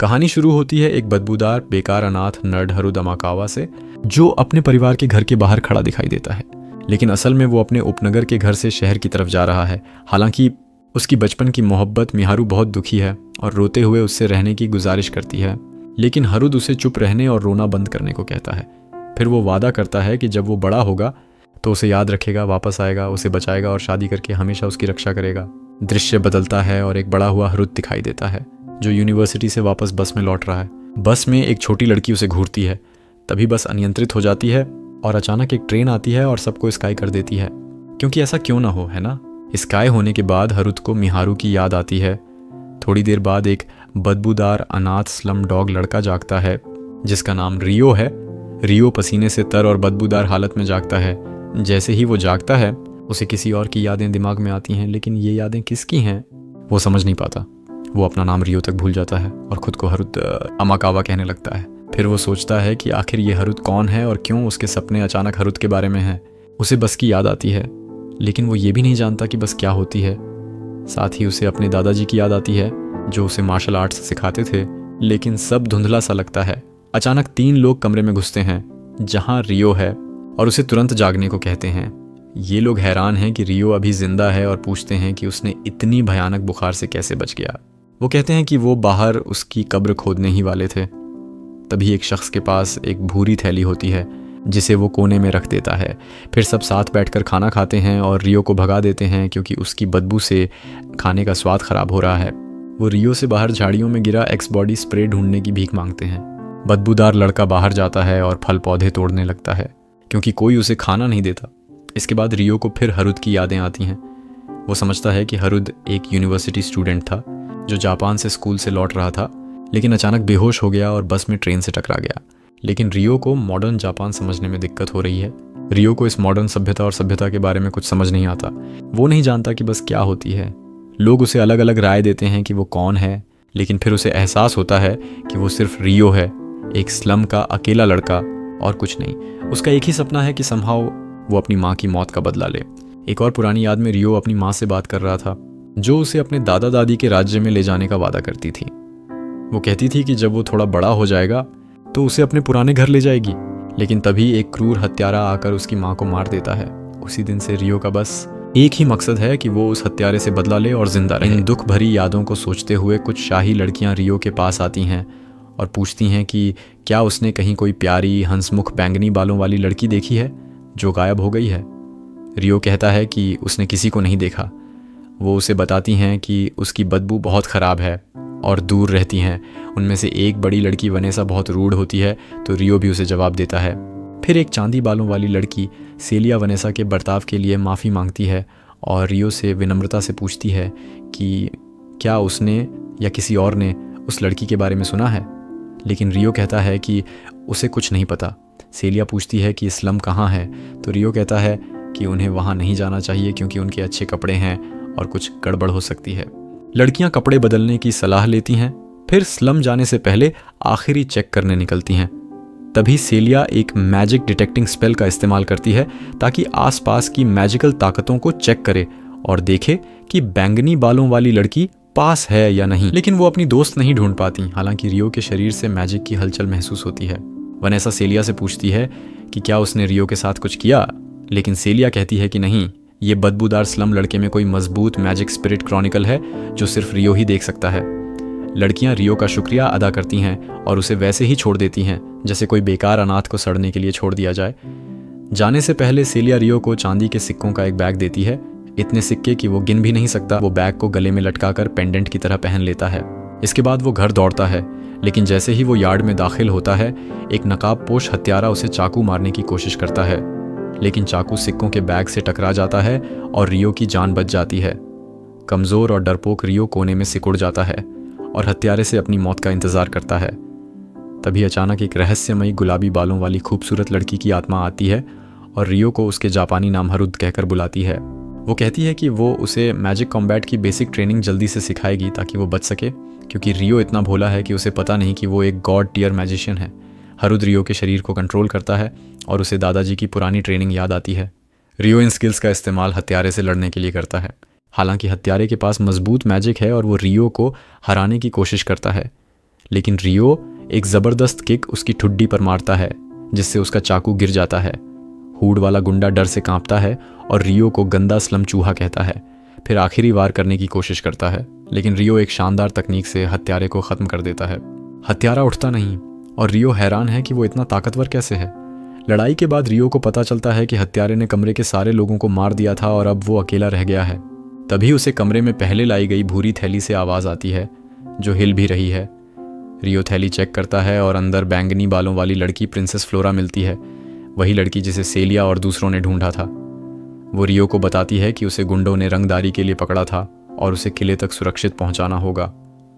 कहानी शुरू होती है एक बदबूदार बेकार अनाथ नर्ड हरुद अमाकावा से, जो अपने परिवार के घर के बाहर खड़ा दिखाई देता है। लेकिन असल में वो अपने उपनगर के घर से शहर की तरफ जा रहा है। हालांकि उसकी बचपन की मोहब्बत मिहारू बहुत दुखी है और रोते हुए उससे रहने की गुजारिश करती है, लेकिन हरुद उसे चुप रहने और रोना बंद करने को कहता है। फिर वो वादा करता है कि जब वो बड़ा होगा तो उसे याद रखेगा, वापस आएगा, उसे बचाएगा और शादी करके हमेशा उसकी रक्षा करेगा। दृश्य बदलता है और एक बड़ा हुआ हरुद दिखाई देता है जो यूनिवर्सिटी से वापस बस में लौट रहा है। बस में एक छोटी लड़की उसे घूरती है। तभी बस अनियंत्रित हो जाती है और अचानक एक ट्रेन आती है और सबको स्काई कर देती है, क्योंकि ऐसा क्यों ना हो, है ना। स्काई होने के बाद हरुद को मिहारू की याद आती है। थोड़ी देर बाद एक बदबूदार अनाथ स्लम डॉग लड़का जागता है जिसका नाम रियो है। रियो पसीने से तर और बदबूदार हालत में जागता है। जैसे ही वो जागता है उसे किसी और की यादें दिमाग में आती हैं, लेकिन ये यादें किसकी हैं वो समझ नहीं पाता। वो अपना नाम रियो तक भूल जाता है और खुद को हरुद अमाकावा कहने लगता है। फिर वो सोचता है कि आखिर ये हरुद कौन है और क्यों उसके सपने अचानक हरुद के बारे में हैं। उसे बस की याद आती है, लेकिन वो ये भी नहीं जानता कि बस क्या होती है। साथ ही उसे अपने दादाजी की याद आती है जो उसे मार्शल आर्ट्स सिखाते थे, लेकिन सब धुंधला सा लगता है। अचानक 3 लोग कमरे में घुसते हैं जहाँ रियो है और उसे तुरंत जागने को कहते हैं। ये लोग हैरान हैं कि रियो अभी जिंदा है और पूछते हैं कि उसने इतनी भयानक बुखार से कैसे बच गया। वो कहते हैं कि वो बाहर उसकी कब्र खोदने ही वाले थे। तभी एक शख्स के पास एक भूरी थैली होती है जिसे वो कोने में रख देता है। फिर सब साथ बैठकर खाना खाते हैं और रियो को भगा देते हैं क्योंकि उसकी बदबू से खाने का स्वाद खराब हो रहा है। वो रियो से बाहर झाड़ियों में गिरा एक्स बॉडी स्प्रे ढूंढने की भीख मांगते हैं। बदबूदार लड़का बाहर जाता है और फल पौधे तोड़ने लगता है क्योंकि कोई उसे खाना नहीं देता। इसके बाद रियो को फिर हरुद की यादें आती हैं। वो समझता है कि हरुद एक यूनिवर्सिटी स्टूडेंट था जो जापान से स्कूल से लौट रहा था, लेकिन अचानक बेहोश हो गया और बस में ट्रेन से टकरा गया। लेकिन रियो को मॉडर्न जापान समझने में दिक्कत हो रही है। रियो को इस मॉडर्न सभ्यता और सभ्यता के बारे में कुछ समझ नहीं आता। वो नहीं जानता कि बस क्या होती है। लोग उसे अलग अलग राय देते हैं कि वो कौन है, लेकिन फिर उसे एहसास होता है कि वो सिर्फ रियो है, एक स्लम का अकेला लड़का और कुछ नहीं। उसका एक ही सपना है कि समहाउ वो अपनी माँ की मौत का बदला ले। एक और पुरानी याद में रियो अपनी माँ से बात कर रहा था जो उसे अपने दादा दादी के राज्य में ले जाने का वादा करती थी। वो कहती थी कि जब वो थोड़ा बड़ा हो जाएगा तो उसे अपने पुराने घर ले जाएगी, लेकिन तभी एक क्रूर हत्यारा आकर उसकी माँ को मार देता है। उसी दिन से रियो का बस एक ही मकसद है कि वो उस हत्यारे से बदला ले और जिंदा रहे। इन दुख भरी यादों को सोचते हुए कुछ शाही लड़कियां रियो के पास आती हैं और पूछती हैं कि क्या उसने कहीं कोई प्यारी हंसमुख बैंगनी बालों वाली लड़की देखी है जो गायब हो गई है। रियो कहता है कि उसने किसी को नहीं देखा। वो उसे बताती हैं कि उसकी बदबू बहुत ख़राब है और दूर रहती हैं। उनमें से एक बड़ी लड़की वनेसा बहुत रूड होती है, तो रियो भी उसे जवाब देता है। फिर एक चांदी बालों वाली लड़की सेलिया वनेसा के बर्ताव के लिए माफ़ी मांगती है और रियो से विनम्रता से पूछती है कि क्या उसने या किसी और ने उस लड़की के बारे में सुना है। लेकिन रियो कहता है कि उसे कुछ नहीं पता। सेलिया पूछती है कि स्लम कहाँ है, तो रियो कहता है कि उन्हें वहाँ नहीं जाना चाहिए क्योंकि उनके अच्छे कपड़े हैं और कुछ गड़बड़ हो सकती है। लड़कियां कपड़े बदलने की सलाह लेती हैं, फिर स्लम जाने से पहले आखिरी चेक करने निकलती हैं। तभी सेलिया एक मैजिक डिटेक्टिंग स्पेल का इस्तेमाल करती है ताकि आसपास की मैजिकल ताकतों को चेक करे और देखे कि बैंगनी बालों वाली लड़की पास है या नहीं। लेकिन वो अपनी दोस्त नहीं ढूंढ पाती। हालांकि रियो के शरीर से मैजिक की हलचल महसूस होती है। वनेसा सेलिया से पूछती है कि क्या उसने रियो के साथ कुछ किया, लेकिन सेलिया कहती है कि नहीं, ये बदबूदार स्लम लड़के में कोई मजबूत मैजिक स्पिरिट क्रॉनिकल है जो सिर्फ रियो ही देख सकता है। लड़कियां रियो का शुक्रिया अदा करती हैं और उसे वैसे ही छोड़ देती हैं जैसे कोई बेकार अनाथ को सड़ने के लिए छोड़ दिया जाए। जाने से पहले सेलिया रियो को चांदी के सिक्कों का एक बैग देती है, इतने सिक्के कि वो गिन भी नहीं सकता। वो बैग को गले में लटकाकर पेंडेंट की तरह पहन लेता है। इसके बाद वो घर दौड़ता है, लेकिन जैसे ही वो यार्ड में दाखिल होता है एक नकाबपोश हत्यारा उसे चाकू मारने की कोशिश करता है, लेकिन चाकू सिक्कों के बैग से टकरा जाता है और रियो की जान बच जाती है। कमज़ोर और डरपोक रियो कोने में सिकुड़ जाता है और हत्यारे से अपनी मौत का इंतज़ार करता है। तभी अचानक एक रहस्यमयी गुलाबी बालों वाली खूबसूरत लड़की की आत्मा आती है और रियो को उसके जापानी नाम हरुद कहकर बुलाती है। वो कहती है कि वो उसे मैजिक कॉम्बैट की बेसिक ट्रेनिंग जल्दी से सिखाएगी ताकि वो बच सके, क्योंकि रियो इतना भोला है कि उसे पता नहीं कि वो एक गॉड टियर मैजिशियन है। हरुद रियो के शरीर को कंट्रोल करता है और उसे दादाजी की पुरानी ट्रेनिंग याद आती है। रियो इन स्किल्स का इस्तेमाल हत्यारे से लड़ने के लिए करता है। हालांकि हत्यारे के पास मजबूत मैजिक है और वो रियो को हराने की कोशिश करता है, लेकिन रियो एक ज़बरदस्त किक उसकी ठुड्डी पर मारता है जिससे उसका चाकू गिर जाता है। हुड वाला गुंडा डर से कांपता है और रियो को गंदा स्लम चूहा कहता है। फिर आखिरी वार करने की कोशिश करता है, लेकिन रियो एक शानदार तकनीक से हत्यारे को ख़त्म कर देता है। हत्यारा उठता नहीं और रियो हैरान है कि वो इतना ताकतवर कैसे है। लड़ाई के बाद रियो को पता चलता है कि हत्यारे ने कमरे के सारे लोगों को मार दिया था और अब वो अकेला रह गया है। तभी उसे कमरे में पहले लाई गई भूरी थैली से आवाज़ आती है जो हिल भी रही है। रियो थैली चेक करता है और अंदर बैंगनी बालों वाली लड़की प्रिंसेस फ्लोरा मिलती है, वही लड़की जिसे सेलिया और दूसरों ने ढूंढा था। वो रियो को बताती है कि उसे गुंडों ने रंगदारी के लिए पकड़ा था और उसे किले तक सुरक्षित पहुंचाना होगा।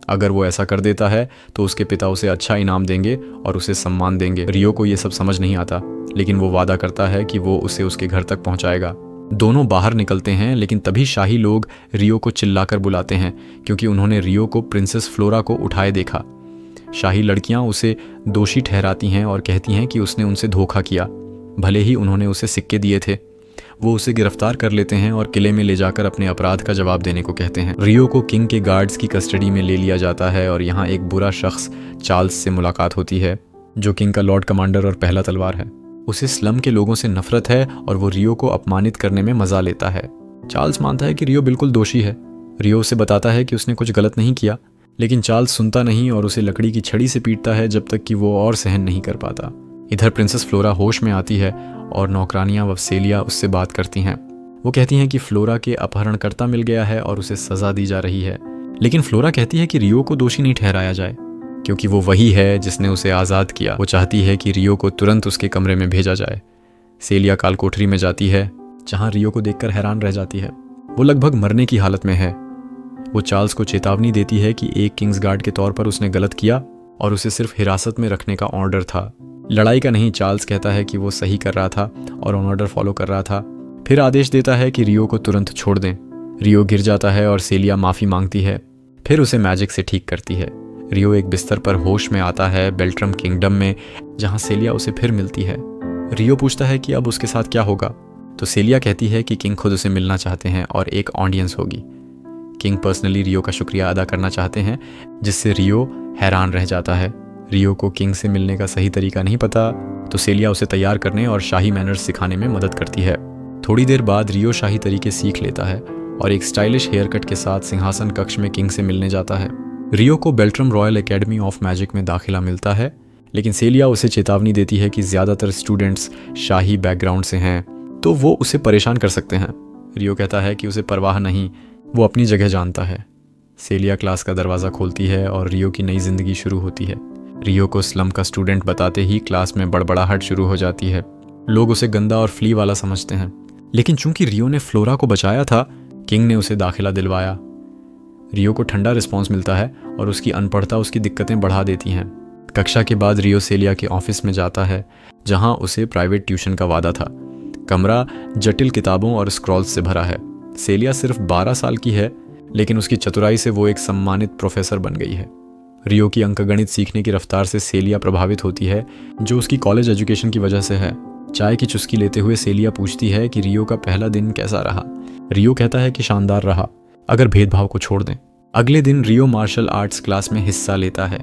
अगर वो ऐसा कर देता है तो उसके पिता उसे अच्छा इनाम देंगे और उसे सम्मान देंगे। रियो को ये सब समझ नहीं आता, लेकिन वो वादा करता है कि वो उसे उसके घर तक पहुंचाएगा। दोनों बाहर निकलते हैं, लेकिन तभी शाही लोग रियो को चिल्लाकर बुलाते हैं क्योंकि उन्होंने रियो को प्रिंसेस फ्लोरा को उठाए देखा। शाही लड़कियां उसे दोषी ठहराती हैं और कहती हैं कि उसने उनसे धोखा किया, भले ही उन्होंने उसे सिक्के दिए थे। वो उसे गिरफ्तार कर लेते हैं और किले में ले जाकर अपने अपराध का जवाब देने को कहते हैं। रियो को किंग के गार्ड्स की कस्टडी में ले लिया जाता है और यहाँ एक बुरा शख्स चार्ल्स से मुलाकात होती है, जो किंग का लॉर्ड कमांडर और पहला तलवार है। उसे स्लम के लोगों से नफरत है और वो रियो को अपमानित करने में मजा लेता है। चार्ल्स मानता है कि रियो बिल्कुल दोषी है। रियो उसे बताता है कि उसने कुछ गलत नहीं किया, लेकिन चार्ल्स सुनता नहीं और उसे लकड़ी की छड़ी से पीटता है जब तक कि वो और सहन नहीं कर पाता। इधर प्रिंसेस फ्लोरा होश में आती है और नौकरानियां व सेलिया उससे बात करती हैं। वो कहती हैं कि फ्लोरा के अपहरणकर्ता मिल गया है और उसे सजा दी जा रही है, लेकिन फ्लोरा कहती है कि रियो को दोषी नहीं ठहराया जाए क्योंकि वो वही है जिसने उसे आज़ाद किया। वो चाहती है कि रियो को तुरंत उसके कमरे में भेजा जाए। सेलिया काल कोठरी में जाती है, जहाँ रियो को देखकर हैरान रह जाती है। वो लगभग मरने की हालत में है। वो चार्ल्स को चेतावनी देती है कि एक किंग्स गार्ड के तौर पर उसने गलत किया और उसे सिर्फ हिरासत में रखने का ऑर्डर था, लड़ाई का नहीं। चार्ल्स कहता है कि वो सही कर रहा था और ऑर्डर फॉलो कर रहा था। फिर आदेश देता है कि रियो को तुरंत छोड़ दें। रियो गिर जाता है और सेलिया माफ़ी मांगती है, फिर उसे मैजिक से ठीक करती है। रियो एक बिस्तर पर होश में आता है बेल्ट्रम किंगडम में, जहाँ सेलिया उसे फिर मिलती है। रियो पूछता है कि अब उसके साथ क्या होगा, तो सेलिया कहती है कि किंग खुद उसे मिलना चाहते हैं और एक ऑडियंस होगी। किंग पर्सनली रियो का शुक्रिया अदा करना चाहते हैं, जिससे रियो हैरान रह जाता है। रियो को किंग से मिलने का सही तरीका नहीं पता, तो सेलिया उसे तैयार करने और शाही मैनर्स सिखाने में मदद करती है। थोड़ी देर बाद रियो शाही तरीके सीख लेता है और एक स्टाइलिश हेयर कट के साथ सिंहासन कक्ष में किंग से मिलने जाता है। रियो को बेल्ट्रम रॉयल एकेडमी ऑफ मैजिक में दाखिला मिलता है, लेकिन सेलिया उसे चेतावनी देती है कि ज़्यादातर स्टूडेंट्स शाही बैकग्राउंड से हैं, तो वो उसे परेशान कर सकते हैं। रियो कहता है कि उसे परवाह नहीं, वो अपनी जगह जानता है। सेलिया क्लास का दरवाज़ा खोलती है और रियो की नई जिंदगी शुरू होती है। रियो को स्लम का स्टूडेंट बताते ही क्लास में बड़बड़ाहट शुरू हो जाती है। लोग उसे गंदा और फ्ली वाला समझते हैं, लेकिन चूंकि रियो ने फ्लोरा को बचाया था, किंग ने उसे दाखिला दिलवाया। रियो को ठंडा रिस्पॉन्स मिलता है और उसकी अनपढ़ता उसकी दिक्कतें बढ़ा देती हैं। कक्षा के बाद रियो सेलिया के ऑफिस में जाता है, जहां उसे प्राइवेट ट्यूशन का वादा था। कमरा जटिल किताबों और स्क्रॉल्स से भरा है। सेलिया सिर्फ 12 साल की है, लेकिन उसकी चतुराई से वो एक सम्मानित प्रोफेसर बन गई है। रियो की अंकगणित सीखने की रफ्तार से सेलिया प्रभावित होती है, जो उसकी कॉलेज एजुकेशन की वजह से है। चाय की चुस्की लेते हुए सेलिया पूछती है कि रियो का पहला दिन कैसा रहा। रियो कहता है कि शानदार रहा, अगर भेदभाव को छोड़ दें। अगले दिन रियो मार्शल आर्ट्स क्लास में हिस्सा लेता है।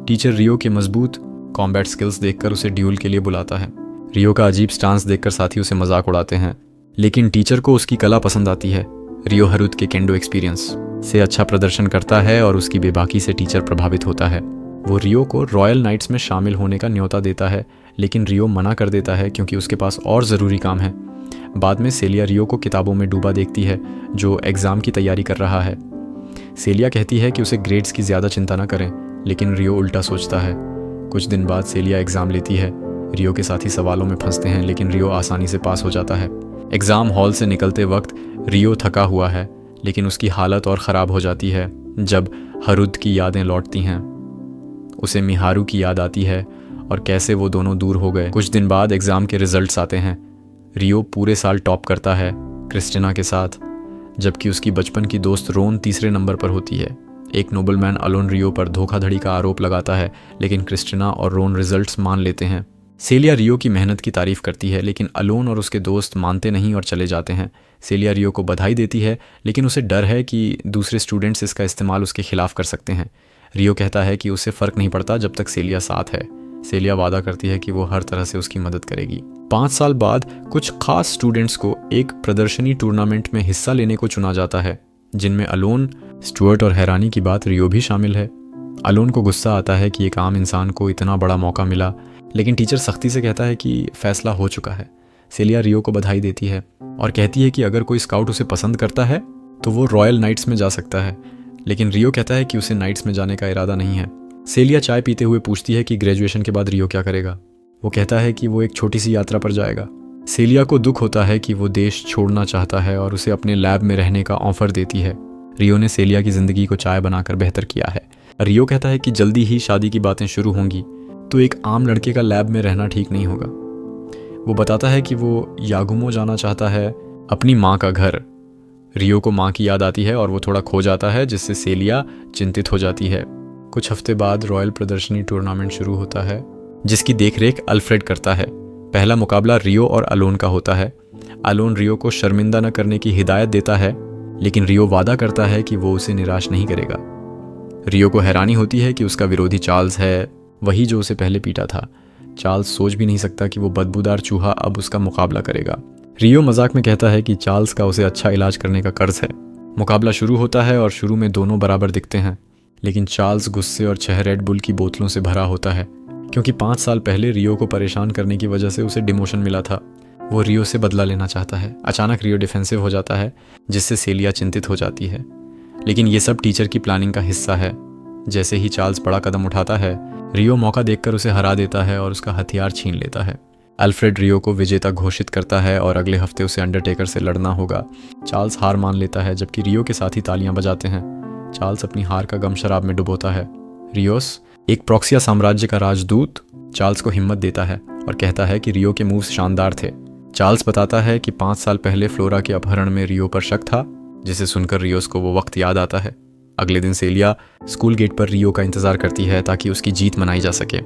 टीचर रियो के मजबूत कॉम्बैट स्किल्स देखकर उसे ड्यूल के लिए बुलाता है। रियो का अजीब स्टांस देखकर साथी उसे मजाक उड़ाते हैं, लेकिन टीचर को उसकी कला पसंद आती है। रियो हरुद के केंडो एक्सपीरियंस से अच्छा प्रदर्शन करता है और उसकी बेबाकी से टीचर प्रभावित होता है। वो रियो को रॉयल नाइट्स में शामिल होने का न्योता देता है, लेकिन रियो मना कर देता है क्योंकि उसके पास और ज़रूरी काम है। बाद में सेलिया रियो को किताबों में डूबा देखती है, जो एग्ज़ाम की तैयारी कर रहा है। सेलिया कहती है कि उसे ग्रेड्स की ज़्यादा चिंता न करें, लेकिन रियो उल्टा सोचता है। कुछ दिन बाद सेलिया एग्ज़ाम लेती है। रियो के साथी सवालों में फंसते हैं, लेकिन रियो आसानी से पास हो जाता है। एग्ज़ाम हॉल से निकलते वक्त रियो थका हुआ है, लेकिन उसकी हालत और ख़राब हो जाती है जब हरुद की यादें लौटती हैं। उसे मिहारू की याद आती है और कैसे वो दोनों दूर हो गए। कुछ दिन बाद एग्ज़ाम के रिजल्ट्स आते हैं। रियो पूरे साल टॉप करता है क्रिस्टिना के साथ, जबकि उसकी बचपन की दोस्त रोन तीसरे नंबर पर होती है। एक नोबलमैन अलोन रियो पर धोखाधड़ी का आरोप लगाता है, लेकिन क्रिस्टिना और रोन रिजल्ट्स मान लेते हैं। सेलिया रियो की मेहनत की तारीफ करती है, लेकिन अलोन और उसके दोस्त मानते नहीं और चले जाते हैं। सेलिया रियो को बधाई देती है, लेकिन उसे डर है कि दूसरे स्टूडेंट्स इसका इस्तेमाल उसके खिलाफ कर सकते हैं। रियो कहता है कि उसे फ़र्क नहीं पड़ता जब तक सेलिया साथ है। सेलिया वादा करती है कि वो हर तरह से उसकी मदद करेगी। 5 साल बाद कुछ खास स्टूडेंट्स को एक प्रदर्शनी टूर्नामेंट में हिस्सा लेने को चुना जाता है, जिनमें अलोन, स्टुअर्ट और हैरानी की बात रियो भी शामिल है। अलोन को गुस्सा आता है कि एक आम इंसान को इतना बड़ा मौका मिला, लेकिन टीचर सख्ती से कहता है कि फैसला हो चुका है। सेलिया रियो को बधाई देती है और कहती है कि अगर कोई स्काउट उसे पसंद करता है तो वो रॉयल नाइट्स में जा सकता है, लेकिन रियो कहता है कि उसे नाइट्स में जाने का इरादा नहीं है। सेलिया चाय पीते हुए पूछती है कि ग्रेजुएशन के बाद रियो क्या करेगा। वो कहता है कि वो एक छोटी सी यात्रा पर जाएगा। सेलिया को दुख होता है कि वो देश छोड़ना चाहता है और उसे अपने लैब में रहने का ऑफर देती है। रियो ने सेलिया की ज़िंदगी को चाय बनाकर बेहतर किया है। रियो कहता है कि जल्दी ही शादी की बातें शुरू होंगी, तो एक आम लड़के का लैब में रहना ठीक नहीं होगा। वो बताता है कि वो यागुमो जाना चाहता है, अपनी माँ का घर। रियो को माँ की याद आती है और वो थोड़ा खो जाता है, जिससे सेलिया चिंतित हो जाती है। कुछ हफ्ते बाद रॉयल प्रदर्शनी टूर्नामेंट शुरू होता है, जिसकी देखरेख अल्फ्रेड करता है। पहला मुकाबला रियो और अलोन का होता है। अलोन रियो को शर्मिंदा न करने की हिदायत देता है, लेकिन रियो वादा करता है कि वो उसे निराश नहीं करेगा। रियो को हैरानी होती है कि उसका विरोधी चार्ल्स है, वही जो उसे पहले पीटा था। चार्ल्स सोच भी नहीं सकता कि वो बदबूदार चूहा अब उसका मुकाबला करेगा। रियो मजाक में कहता है कि चार्ल्स का उसे अच्छा इलाज करने का कर्ज है। मुकाबला शुरू होता है और शुरू में दोनों बराबर दिखते हैं, लेकिन चार्ल्स गुस्से और 6 रेड बुल की बोतलों से भरा होता है, क्योंकि 5 साल पहले रियो को परेशान करने की वजह से उसे डिमोशन मिला था। वो रियो से बदला लेना चाहता है। अचानक रियो डिफेंसिव हो जाता है, जिससे सेलिया चिंतित हो जाती है, लेकिन ये सब टीचर की प्लानिंग का हिस्सा है। जैसे ही चार्ल्स बड़ा कदम उठाता है, रियो मौका देखकर उसे हरा देता है और उसका हथियार छीन लेता है। अल्फ्रेड रियो को विजेता घोषित करता है और अगले हफ्ते उसे अंडरटेकर से लड़ना होगा। चार्ल्स हार मान लेता है, जबकि रियो के साथी तालियां बजाते हैं। चार्ल्स अपनी हार का गम शराब में डुबोता है। रियोस, एक प्रॉक्सिया साम्राज्य का राजदूत, चार्ल्स को हिम्मत देता है और कहता है कि रियो के मूव्स शानदार थे। चार्ल्स बताता है कि 5 साल पहले फ्लोरा के अपहरण में रियो पर शक था, जिसे सुनकर रियोस को वो वक्त याद आता है। अगले दिन सेलिया स्कूल गेट पर रियो का इंतजार करती है ताकि उसकी जीत मनाई जा सके,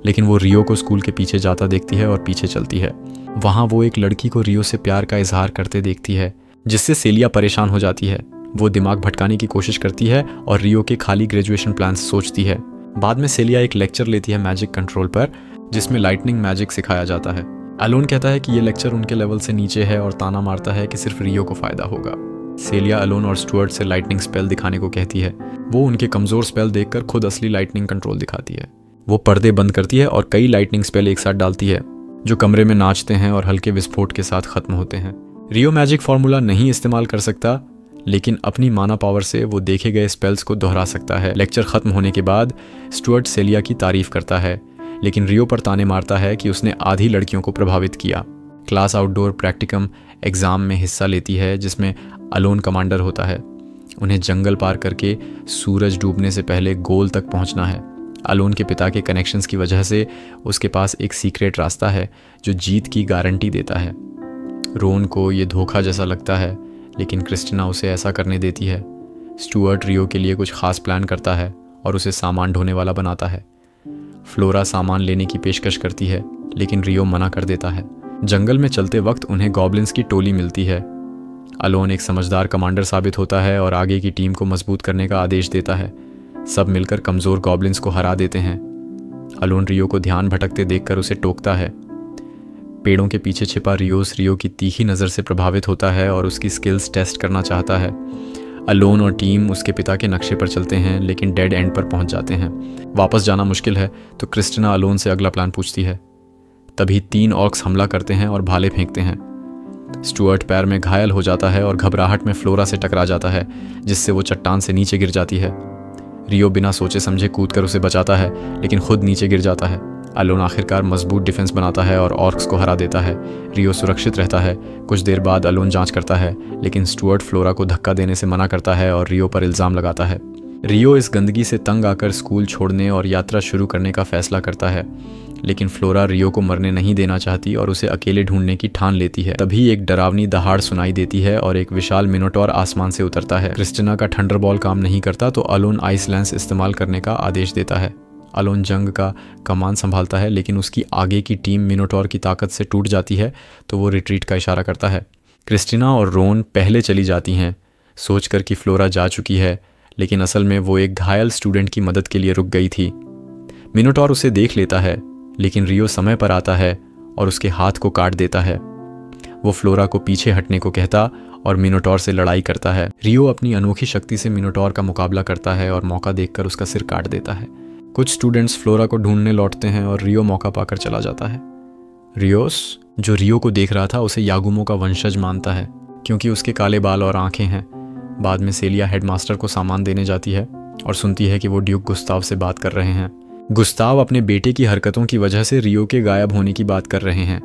लेकिन वो रियो को स्कूल के पीछे जाता देखती है और पीछे चलती है। वहाँ वो एक लड़की को रियो से प्यार का इजहार करते देखती है, जिससे सेलिया परेशान हो जाती है। वो दिमाग भटकाने की कोशिश करती है और रियो के खाली ग्रेजुएशन प्लान्स सोचती है। बाद में सेलिया एक लेक्चर लेती है मैजिक कंट्रोल पर, जिसमें लाइटनिंग मैजिक सिखाया जाता है। अलोन कहता है कि ये लेक्चर उनके लेवल से नीचे है और ताना मारता है कि सिर्फ रियो को फायदा होगा। सेलिया अलोन और स्टुअर्ट से लाइटनिंग स्पेल दिखाने को कहती है। वो उनके कमजोर स्पेल देखकर खुद असली लाइटनिंग कंट्रोल दिखाती है। वो पर्दे बंद करती है और कई लाइटनिंग स्पेल एक साथ डालती है, जो कमरे में नाचते हैं और हल्के विस्फोट के साथ खत्म होते हैं। रियो मैजिक फॉर्मूला नहीं इस्तेमाल कर सकता, लेकिन अपनी माना पावर से वो देखे गए स्पेल्स को दोहरा सकता है। लेक्चर खत्म होने के बाद स्टुअर्ट सेलिया की तारीफ करता है, लेकिन रियो पर ताने मारता है कि उसने आधी लड़कियों को प्रभावित किया। क्लास आउटडोर प्रैक्टिकम एग्जाम में हिस्सा लेती है, जिसमें अलोन कमांडर होता है। उन्हें जंगल पार करके सूरज डूबने से पहले गोल तक पहुंचना है। अलोन के पिता के कनेक्शंस की वजह से उसके पास एक सीक्रेट रास्ता है जो जीत की गारंटी देता है। रोन को ये धोखा जैसा लगता है, लेकिन क्रिस्टिना उसे ऐसा करने देती है। स्टुअर्ट रियो के लिए कुछ खास प्लान करता है और उसे सामान ढोने वाला बनाता है। फ्लोरा सामान लेने की पेशकश करती है, लेकिन रियो मना कर देता है। जंगल में चलते वक्त उन्हें गॉब्लिन्स की टोली मिलती है। अलोन एक समझदार कमांडर साबित होता है और आगे की टीम को मजबूत करने का आदेश देता है। सब मिलकर कमज़ोर गॉब्लिन्स को हरा देते हैं। अलोन रियो को ध्यान भटकते देखकर उसे टोकता है। पेड़ों के पीछे छिपा रियोस रियो की तीखी नज़र से प्रभावित होता है और उसकी स्किल्स टेस्ट करना चाहता है। अलोन और टीम उसके पिता के नक्शे पर चलते हैं, लेकिन डेड एंड पर पहुंच जाते हैं। वापस जाना मुश्किल है, तो क्रिस्टिना अलोन से अगला प्लान पूछती है। तभी 3 ऑर्क्स हमला करते हैं और भाले फेंकते हैं। स्टुअर्ट पैर में घायल हो जाता है और घबराहट में फ्लोरा से टकरा जाता है, जिससे वो चट्टान से नीचे गिर जाती है। रियो बिना सोचे समझे कूदकर उसे बचाता है, लेकिन खुद नीचे गिर जाता है। अलोन आखिरकार मजबूत डिफेंस बनाता है और ऑर्क्स को हरा देता है। रियो सुरक्षित रहता है। कुछ देर बाद अलोन जांच करता है, लेकिन स्टुअर्ट फ्लोरा को धक्का देने से मना करता है और रियो पर इल्ज़ाम लगाता है। रियो इस गंदगी से तंग आकर स्कूल छोड़ने और यात्रा शुरू करने का फैसला करता है, लेकिन फ्लोरा रियो को मरने नहीं देना चाहती और उसे अकेले ढूंढने की ठान लेती है। तभी एक डरावनी दहाड़ सुनाई देती है और एक विशाल मिनोटॉर आसमान से उतरता है। क्रिस्टिना का थंडरबॉल काम नहीं करता, तो अलोन आइस लेंस इस्तेमाल करने का आदेश देता है। अलोन जंग का कमान संभालता है, लेकिन उसकी आगे की टीम मिनोटॉर की ताकत से टूट जाती है, तो वो रिट्रीट का इशारा करता है। क्रिस्टिना और रोन पहले चली जाती हैं, सोचकर कि फ्लोरा जा चुकी है, लेकिन असल में वो एक घायल स्टूडेंट की मदद के लिए रुक गई थी। मिनोटॉर उसे देख लेता है, लेकिन रियो समय पर आता है और उसके हाथ को काट देता है। वो फ्लोरा को पीछे हटने को कहता और मिनोटॉर से लड़ाई करता है। रियो अपनी अनोखी शक्ति से मिनोटॉर का मुकाबला करता है और मौका देखकर उसका सिर काट देता है। कुछ स्टूडेंट्स फ्लोरा को ढूंढने लौटते हैं और रियो मौका पाकर चला जाता है। रियोस, जो रियो को देख रहा था, उसे यागुमो का वंशज मानता है क्योंकि उसके काले बाल और आंखें हैं। बाद में सेलिया हेडमास्टर को सामान देने जाती है और सुनती है कि वो ड्यूक गुस्ताव से बात कर रहे हैं। गुस्ताव अपने बेटे की हरकतों की वजह से रियो के गायब होने की बात कर रहे हैं,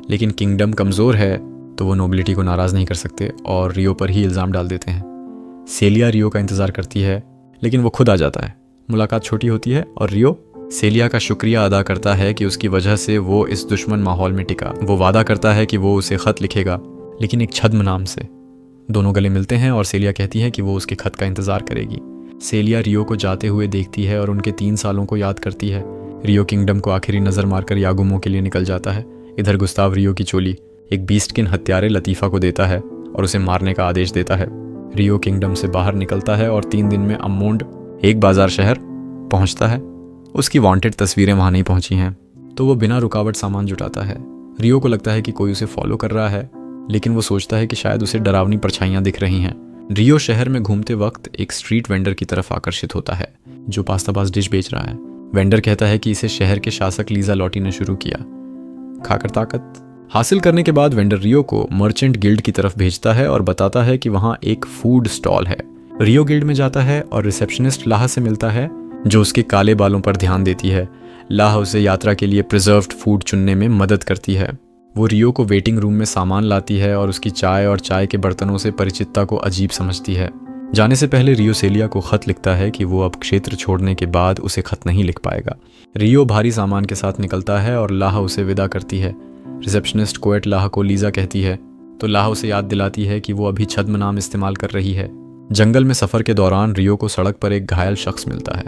लेकिन किंगडम कमज़ोर है तो वो नोबिलिटी को नाराज़ नहीं कर सकते और रियो पर ही इल्ज़ाम डाल देते हैं। सेलिया रियो का इंतज़ार करती है, लेकिन वो खुद आ जाता है। मुलाकात छोटी होती है और रियो सेलिया का शुक्रिया अदा करता है कि उसकी वजह से वो इस दुश्मन माहौल में टिका। वो वादा करता है कि वो उसे ख़त लिखेगा, लेकिन एक छद्म नाम से। दोनों गले मिलते हैं और सेलिया कहती है कि वो उसके खत का इंतज़ार करेगी। सेलिया रियो को जाते हुए देखती है और उनके 3 सालों को याद करती है। रियो किंगडम को आखिरी नज़र मारकर यागुमो के लिए निकल जाता है। इधर गुस्ताव रियो की चोली एक बीस्टकिन हत्यारे लतीफ़ा को देता है और उसे मारने का आदेश देता है। रियो किंगडम से बाहर निकलता है और 3 दिन में अम्मोंड, एक बाजार शहर, पहुंचता है। उसकी वांटेड तस्वीरें वहां नहीं पहुंची हैं, तो वो बिना रुकावट सामान जुटाता है। रियो को लगता है कि कोई उसे फॉलो कर रहा है, लेकिन वो सोचता है कि शायद उसे डरावनी परछाइयां दिख रही हैं। रियो शहर में घूमते वक्त एक स्ट्रीट वेंडर की तरफ आकर्षित होता है जो पास्ताबाज डिश बेच रहा है। वेंडर कहता है कि इसे शहर के शासक लीजा लॉटी ने शुरू किया। खाकर ताकत हासिल करने के बाद वेंडर रियो को मर्चेंट गिल्ड की तरफ भेजता है और बताता है कि वहाँ एक फूड स्टॉल है। रियो गिल्ड में जाता है और रिसेप्शनिस्ट लाह से मिलता है जो उसके काले बालों पर ध्यान देती है। लाह उसे यात्रा के लिए प्रिजर्व्ड फूड चुनने में मदद करती है। वो रियो को वेटिंग रूम में सामान लाती है और उसकी चाय और चाय के बर्तनों से परिचितता को अजीब समझती है। जाने से पहले रियो सेलिया को खत लिखता है कि वो अब क्षेत्र छोड़ने के बाद उसे खत नहीं लिख पाएगा। रियो भारी सामान के साथ निकलता है और लाह उसे विदा करती है। रिसेप्शनिस्ट कोएट लाह को लीजा कहती है तो लाह उसे याद दिलाती है कि वो अभी छद्म नाम इस्तेमाल कर रही है। जंगल में सफ़र के दौरान रियो को सड़क पर एक घायल शख्स मिलता है।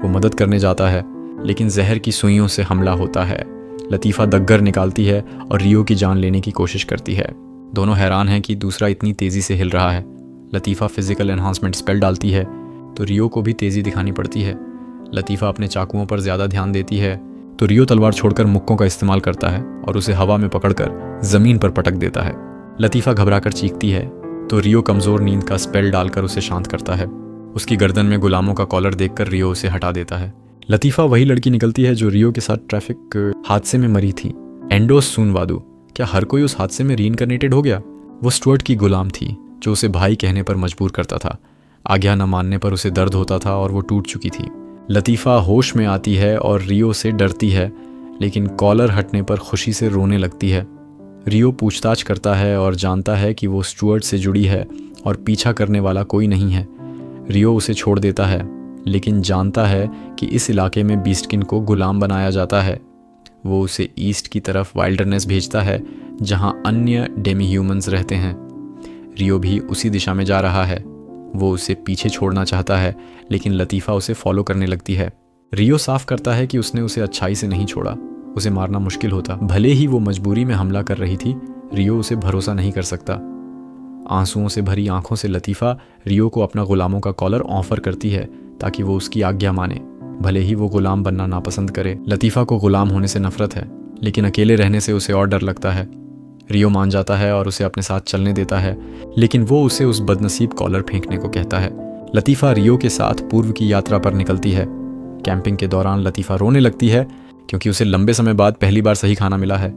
वो मदद करने जाता है, लेकिन जहर की सुइयों से हमला होता है। लतीफ़ा दग्गर निकालती है और रियो की जान लेने की कोशिश करती है। दोनों हैरान हैं कि दूसरा इतनी तेज़ी से हिल रहा है। लतीफ़ा फिजिकल एनहांसमेंट स्पेल डालती है तो रियो को भी तेज़ी दिखानी पड़ती है। लतीफ़ा अपने चाकुओं पर ज़्यादा ध्यान देती है तो रियो तलवार छोड़कर मुक्कों का इस्तेमाल करता है और उसे हवा में पकड़कर ज़मीन पर पटक देता है। लतीफ़ा घबराकर चीखती है तो रियो कमज़ोर नींद का स्पेल डालकर उसे शांत करता है। उसकी गर्दन में गुलामों का कॉलर देखकर रियो उसे हटा देता है। लतीफ़ा वही लड़की निकलती है जो रियो के साथ ट्रैफिक हादसे में मरी थी। एंडोस सूनवादू। क्या हर कोई उस हादसे में रीइंकार्नेटेड हो गया? वो स्टुअर्ट की गुलाम थी जो उसे भाई कहने पर मजबूर करता था। आज्ञा न मानने पर उसे दर्द होता था और वो टूट चुकी थी। लतीफ़ा होश में आती है और रियो से डरती है, लेकिन कॉलर हटने पर खुशी से रोने लगती है। रियो पूछताछ करता है और जानता है कि वो स्टुअर्ट से जुड़ी है और पीछा करने वाला कोई नहीं है। रियो उसे छोड़ देता है, लेकिन जानता है कि इस इलाके में बीस्टकिन को गुलाम बनाया जाता है। वो उसे ईस्ट की तरफ वाइल्डरनेस भेजता है जहां अन्य डेमी ह्यूमंस रहते हैं। रियो भी उसी दिशा में जा रहा है। वो उसे पीछे छोड़ना चाहता है, लेकिन लतीफ़ा उसे फॉलो करने लगती है। रियो साफ करता है कि उसने उसे अच्छाई से नहीं छोड़ा। उसे मारना मुश्किल होता। भले ही वो मजबूरी में हमला कर रही थी, रियो उसे भरोसा नहीं कर सकता। आंसुओं से भरी आंखों से लतीफ़ा रियो को अपना गुलामों का कॉलर ऑफर करती है ताकि वो उसकी आज्ञा माने, भले ही वो गुलाम बनना नापसंद करे। लतीफ़ा को गुलाम होने से नफरत है, लेकिन अकेले रहने से उसे और डर लगता है। रियो मान जाता है और उसे अपने साथ चलने देता है, लेकिन वो उसे उस बदनसीब कॉलर फेंकने को कहता है। लतीफ़ा रियो के साथ पूर्व की यात्रा पर निकलती है। कैंपिंग के दौरान लतीफ़ा रोने लगती है क्योंकि उसे लंबे समय बाद पहली बार सही खाना मिला है।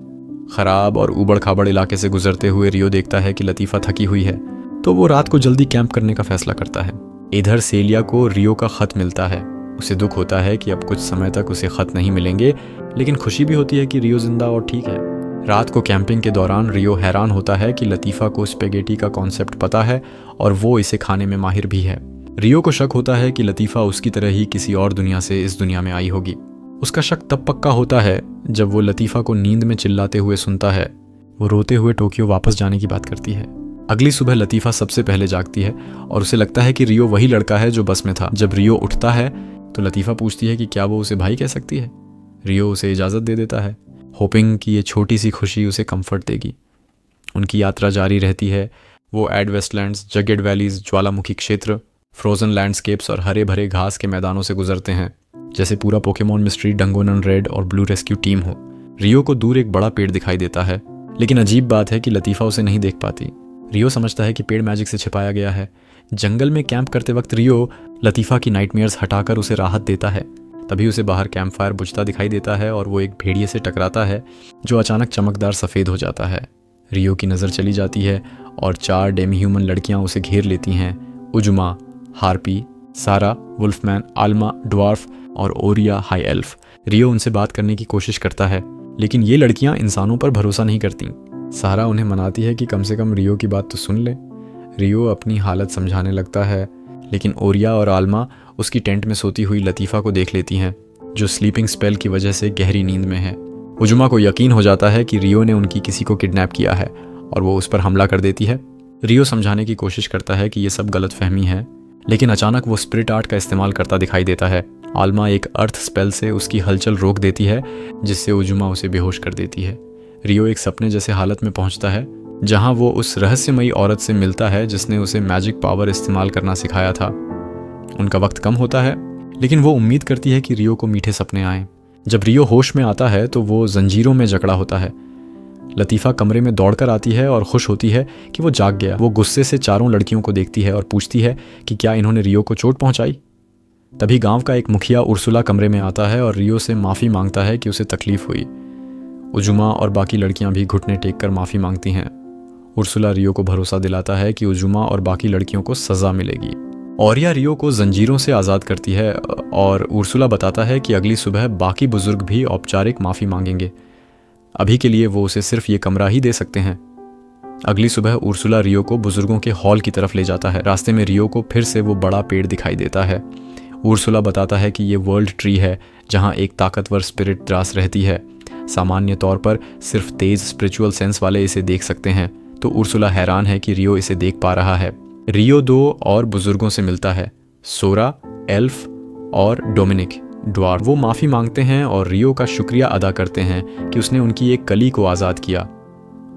ख़राब और ऊबड़ खाबड़ इलाके से गुजरते हुए रियो देखता है कि लतीफ़ा थकी हुई है, तो वो रात को जल्दी कैंप करने का फैसला करता है। इधर सेलिया को रियो का ख़त मिलता है। उसे दुख होता है कि अब कुछ समय तक उसे ख़त नहीं मिलेंगे, लेकिन खुशी भी होती है कि रियो जिंदा और ठीक है। रात को कैंपिंग के दौरान रियो हैरान होता है कि लतीफ़ा को स्पेगेटी का कॉन्सेप्ट पता है और वो इसे खाने में माहिर भी है। रियो को शक होता है कि लतीफ़ा उसकी तरह ही किसी और दुनिया से इस दुनिया में आई होगी। उसका शक तब पक्का होता है जब वो लतीफ़ा को नींद में चिल्लाते हुए सुनता है। वो रोते हुए टोक्यो वापस जाने की बात करती है। अगली सुबह लतीफ़ा सबसे पहले जागती है और उसे लगता है कि रियो वही लड़का है जो बस में था। जब रियो उठता है तो लतीफ़ा पूछती है कि क्या वो उसे भाई कह सकती है। रियो उसे इजाज़त दे देता है, होपिंग कि ये छोटी सी खुशी उसे कंफर्ट देगी। उनकी यात्रा जारी रहती है। वो एड वेस्टलैंड्स, जगेड वैलीज, ज्वालामुखी क्षेत्र फ्रोजन लैंडस्केप्स और हरे भरे घास के मैदानों से गुजरते हैं, जैसे पूरा पोकेमॉन मिस्ट्री डंगोनन रेड और ब्लू रेस्क्यू टीम हो। रियो को दूर एक बड़ा पेड़ दिखाई देता है, लेकिन अजीब बात है कि लतीफ़ा उसे नहीं देख पाती। रियो समझता है कि पेड़ मैजिक से छिपाया गया है। जंगल में कैंप करते वक्त रियो लतीफ़ा की नाइटमेयर्स हटाकर उसे राहत देता है। तभी उसे बाहर कैंप फायर बुझता दिखाई देता है और वो एक भेड़िए से टकराता है जो अचानक चमकदार सफ़ेद हो जाता है। रियो की नज़र चली जाती है और 4 डेमी ह्यूमन लड़कियां उसे घेर लेती हैं। उजुमा, हार्पी, सारा, वुल्फमैन, आल्मा, ड्वार्फ और ओरिया हाई एल्फ। रियो उनसे बात करने की कोशिश करता है, लेकिन ये लड़कियां इंसानों पर भरोसा नहीं करती। सारा उन्हें मनाती है कि कम से कम रियो की बात तो सुन ले। रियो अपनी हालत समझाने लगता है, लेकिन ओरिया और आल्मा उसकी टेंट में सोती हुई लतीफ़ा को देख लेती हैं, जो स्लीपिंग स्पेल की वजह से गहरी नींद में है। उजुमा को यकीन हो जाता है कि रियो ने उनकी किसी को किडनैप किया है और वो उस पर हमला कर देती है। रियो समझाने की कोशिश करता है कि ये सब गलतफहमी है, लेकिन अचानक वो स्पिरिट आर्ट का इस्तेमाल करता दिखाई देता है। आल्मा एक अर्थ स्पेल से उसकी हलचल रोक देती है, जिससे उजुमा उसे बेहोश कर देती है। रियो एक सपने जैसे हालत में पहुंचता है, जहां वो उस रहस्यमयी औरत से मिलता है जिसने उसे मैजिक पावर इस्तेमाल करना सिखाया था। उनका वक्त कम होता है, लेकिन वो उम्मीद करती है कि रियो को मीठे सपने आएं। जब रियो होश में आता है तो वो जंजीरों में जकड़ा होता है। लतीफ़ा कमरे में दौड़कर आती है और खुश होती है कि वो जाग गया। वो गुस्से से चारों लड़कियों को देखती है और पूछती है कि क्या इन्होंने रियो को चोट पहुंचाई। तभी गांव का एक मुखिया उर्सुला कमरे में आता है और रियो से माफ़ी मांगता है कि उसे तकलीफ हुई। उजुमा और बाकी लड़कियां भी घुटने टेक कर माफ़ी मांगती हैं। उर्सुला रियो को भरोसा दिलाता है कि उजुमा और बाकी लड़कियों को सज़ा मिलेगी। ओरिया रियो को जंजीरों से आज़ाद करती है और उर्सुला बताता है कि अगली सुबह बाकी बुजुर्ग भी औपचारिक माफ़ी मांगेंगे। अभी के लिए वो उसे सिर्फ ये कमरा ही दे सकते हैं। अगली सुबह उर्सुला रियो को बुजुर्गों के हॉल की तरफ ले जाता है। रास्ते में रियो को फिर से वो बड़ा पेड़ दिखाई देता है। उर्सुला बताता है कि ये वर्ल्ड ट्री है, जहाँ एक ताकतवर स्पिरिट द्रास रहती है। सामान्य तौर पर सिर्फ तेज स्पिरिचुअल सेंस वाले इसे देख सकते हैं। तो उर्सुला हैरान है कि रियो इसे देख पा रहा है। रियो 2 और बुजुर्गों से मिलता है, सोरा, एल्फ और डोमिनिक, ड्वार्फ। वो माफ़ी मांगते हैं और रियो का शुक्रिया अदा करते हैं कि उसने उनकी एक कली को आज़ाद किया।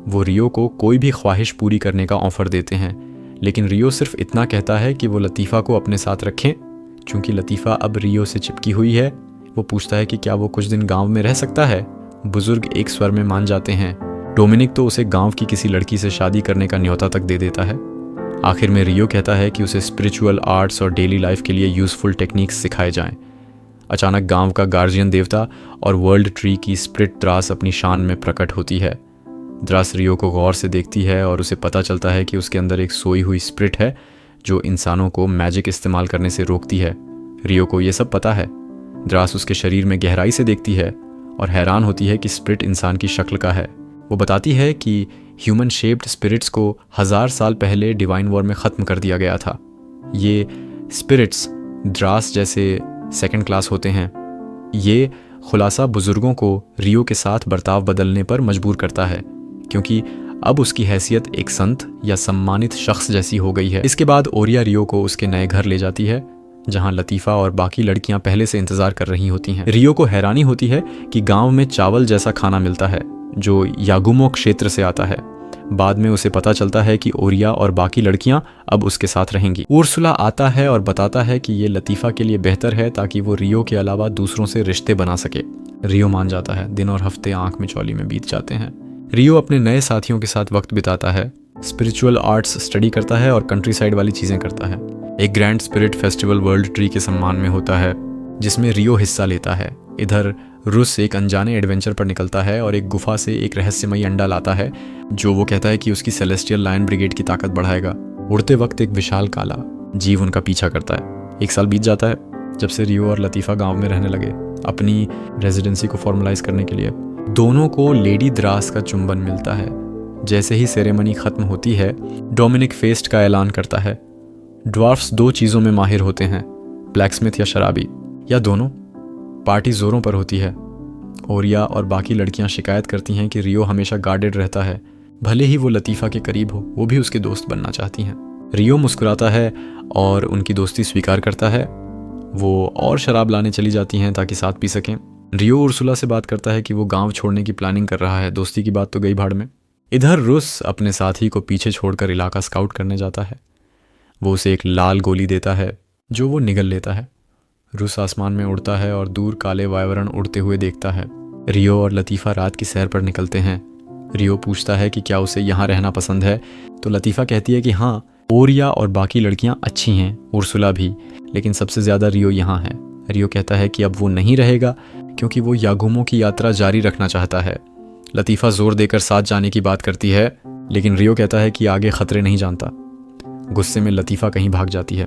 वो रियो को कोई भी ख्वाहिश पूरी करने का ऑफ़र देते हैं, लेकिन रियो सिर्फ इतना कहता है कि वो लतीफ़ा को अपने साथ रखें। चूँकि लतीफ़ा अब रियो से चिपकी हुई है, वो पूछता है कि क्या वो कुछ दिन गाँव में रह सकता है। बुजुर्ग एक स्वर में मान जाते हैं। डोमिनिक तो उसे गाँव की किसी लड़की से शादी करने का न्योता तक दे देता है। आखिर में रियो कहता है कि उसे स्पिरिचुअल आर्ट्स और डेली लाइफ के लिए यूज़फुल टेक्निक्स सिखाए जाएं। अचानक गांव का गार्जियन देवता और वर्ल्ड ट्री की स्पिरिट द्रास अपनी शान में प्रकट होती है। द्रास रियो को गौर से देखती है और उसे पता चलता है कि उसके अंदर एक सोई हुई स्पिरिट है जो इंसानों को मैजिक इस्तेमाल करने से रोकती है। रियो को ये सब पता है। द्रास उसके शरीर में गहराई से देखती है और हैरान होती है कि स्पिरिट इंसान की शक्ल का है। वो बताती है कि ह्यूमन शेप्ड स्पिरिट्स को 1000 साल पहले डिवाइन वॉर में ख़त्म कर दिया गया था। ये स्पिरिट्स द्रास जैसे सेकंड क्लास होते हैं। ये खुलासा बुजुर्गों को रियो के साथ बर्ताव बदलने पर मजबूर करता है, क्योंकि अब उसकी हैसियत एक संत या सम्मानित शख्स जैसी हो गई है। इसके बाद ओरिया रियो को उसके नए घर ले जाती है, जहां लतीफ़ा और बाकी लड़कियां पहले से इंतजार कर रही होती हैं। रियो को हैरानी होती है कि गांव में चावल जैसा खाना मिलता है जो यागुमो क्षेत्र से आता है। बाद में उसे पता चलता है कि ओरिया और बाकी लड़कियां अब उसके साथ रहेंगी। उर्सुला आता है और बताता है कि ये लतीफ़ा के लिए बेहतर है ताकि वो रियो के अलावा दूसरों से रिश्ते बना सके। रियो मान जाता है। दिन और हफ्ते आंख में चौली में बीत जाते हैं। रियो अपने नए साथियों के साथ वक्त बिताता है, स्पिरिचुअल आर्ट्स स्टडी करता है और कंट्री साइड वाली चीज़ें करता है। एक grand spirit festival world tree के सम्मान में होता है, जिसमें रियो हिस्सा लेता है। इधर रुस एक अनजाने एडवेंचर पर निकलता है और एक गुफा से एक रहस्यमयी अंडा लाता है, जो वो कहता है कि उसकी सेलेस्टियल लायन ब्रिगेड की ताकत बढ़ाएगा। उड़ते वक्त एक विशाल काला जीव उनका पीछा करता है। 1 साल बीत जाता है जब से रियो और लतीफ़ा गांव में रहने लगे, अपनी रेजिडेंसी को फॉर्मलाइज करने के लिए। दोनों को लेडी द्रास का चुंबन मिलता है। जैसे ही सेरेमनी खत्म होती है, डोमिनिक फेस्ट का ऐलान करता है। ड्वार्फ्स 2 चीज़ों में माहिर होते हैं, ब्लैकस्मिथ या शराबी, या दोनों। पार्टी जोरों पर होती है। ओरिया और बाकी लड़कियां शिकायत करती हैं कि रियो हमेशा गार्डेड रहता है, भले ही वो लतीफ़ा के करीब हो, वो भी उसके दोस्त बनना चाहती हैं। रियो मुस्कुराता है और उनकी दोस्ती स्वीकार करता है। वो और शराब लाने चली जाती हैं ताकि साथ पी सकें। रियो उर्सुला से बात करता है कि वो गांव छोड़ने की प्लानिंग कर रहा है। दोस्ती की बात तो गई भाड़ में। इधर रुस अपने साथी को पीछे छोड़कर इलाका स्काउट करने जाता है। वो उसे एक लाल गोली देता है जो वो निगल लेता है। रुस आसमान में उड़ता है और दूर काले वायवरण उड़ते हुए देखता है। रियो और लतीफ़ा रात की सैर पर निकलते हैं। रियो पूछता है कि क्या उसे यहाँ रहना पसंद है, तो लतीफ़ा कहती है कि हाँ, ओरिया और बाकी लड़कियाँ अच्छी हैं, उर्सुला भी, लेकिन सबसे ज़्यादा रियो यहाँ है। रियो कहता है कि अब वो नहीं रहेगा क्योंकि वो यागुमो की यात्रा जारी रखना चाहता है। लतीफ़ा जोर देकर साथ जाने की बात करती है, लेकिन रियो कहता है कि आगे खतरे नहीं जानता। गुस्से में लतीफ़ा कहीं भाग जाती है।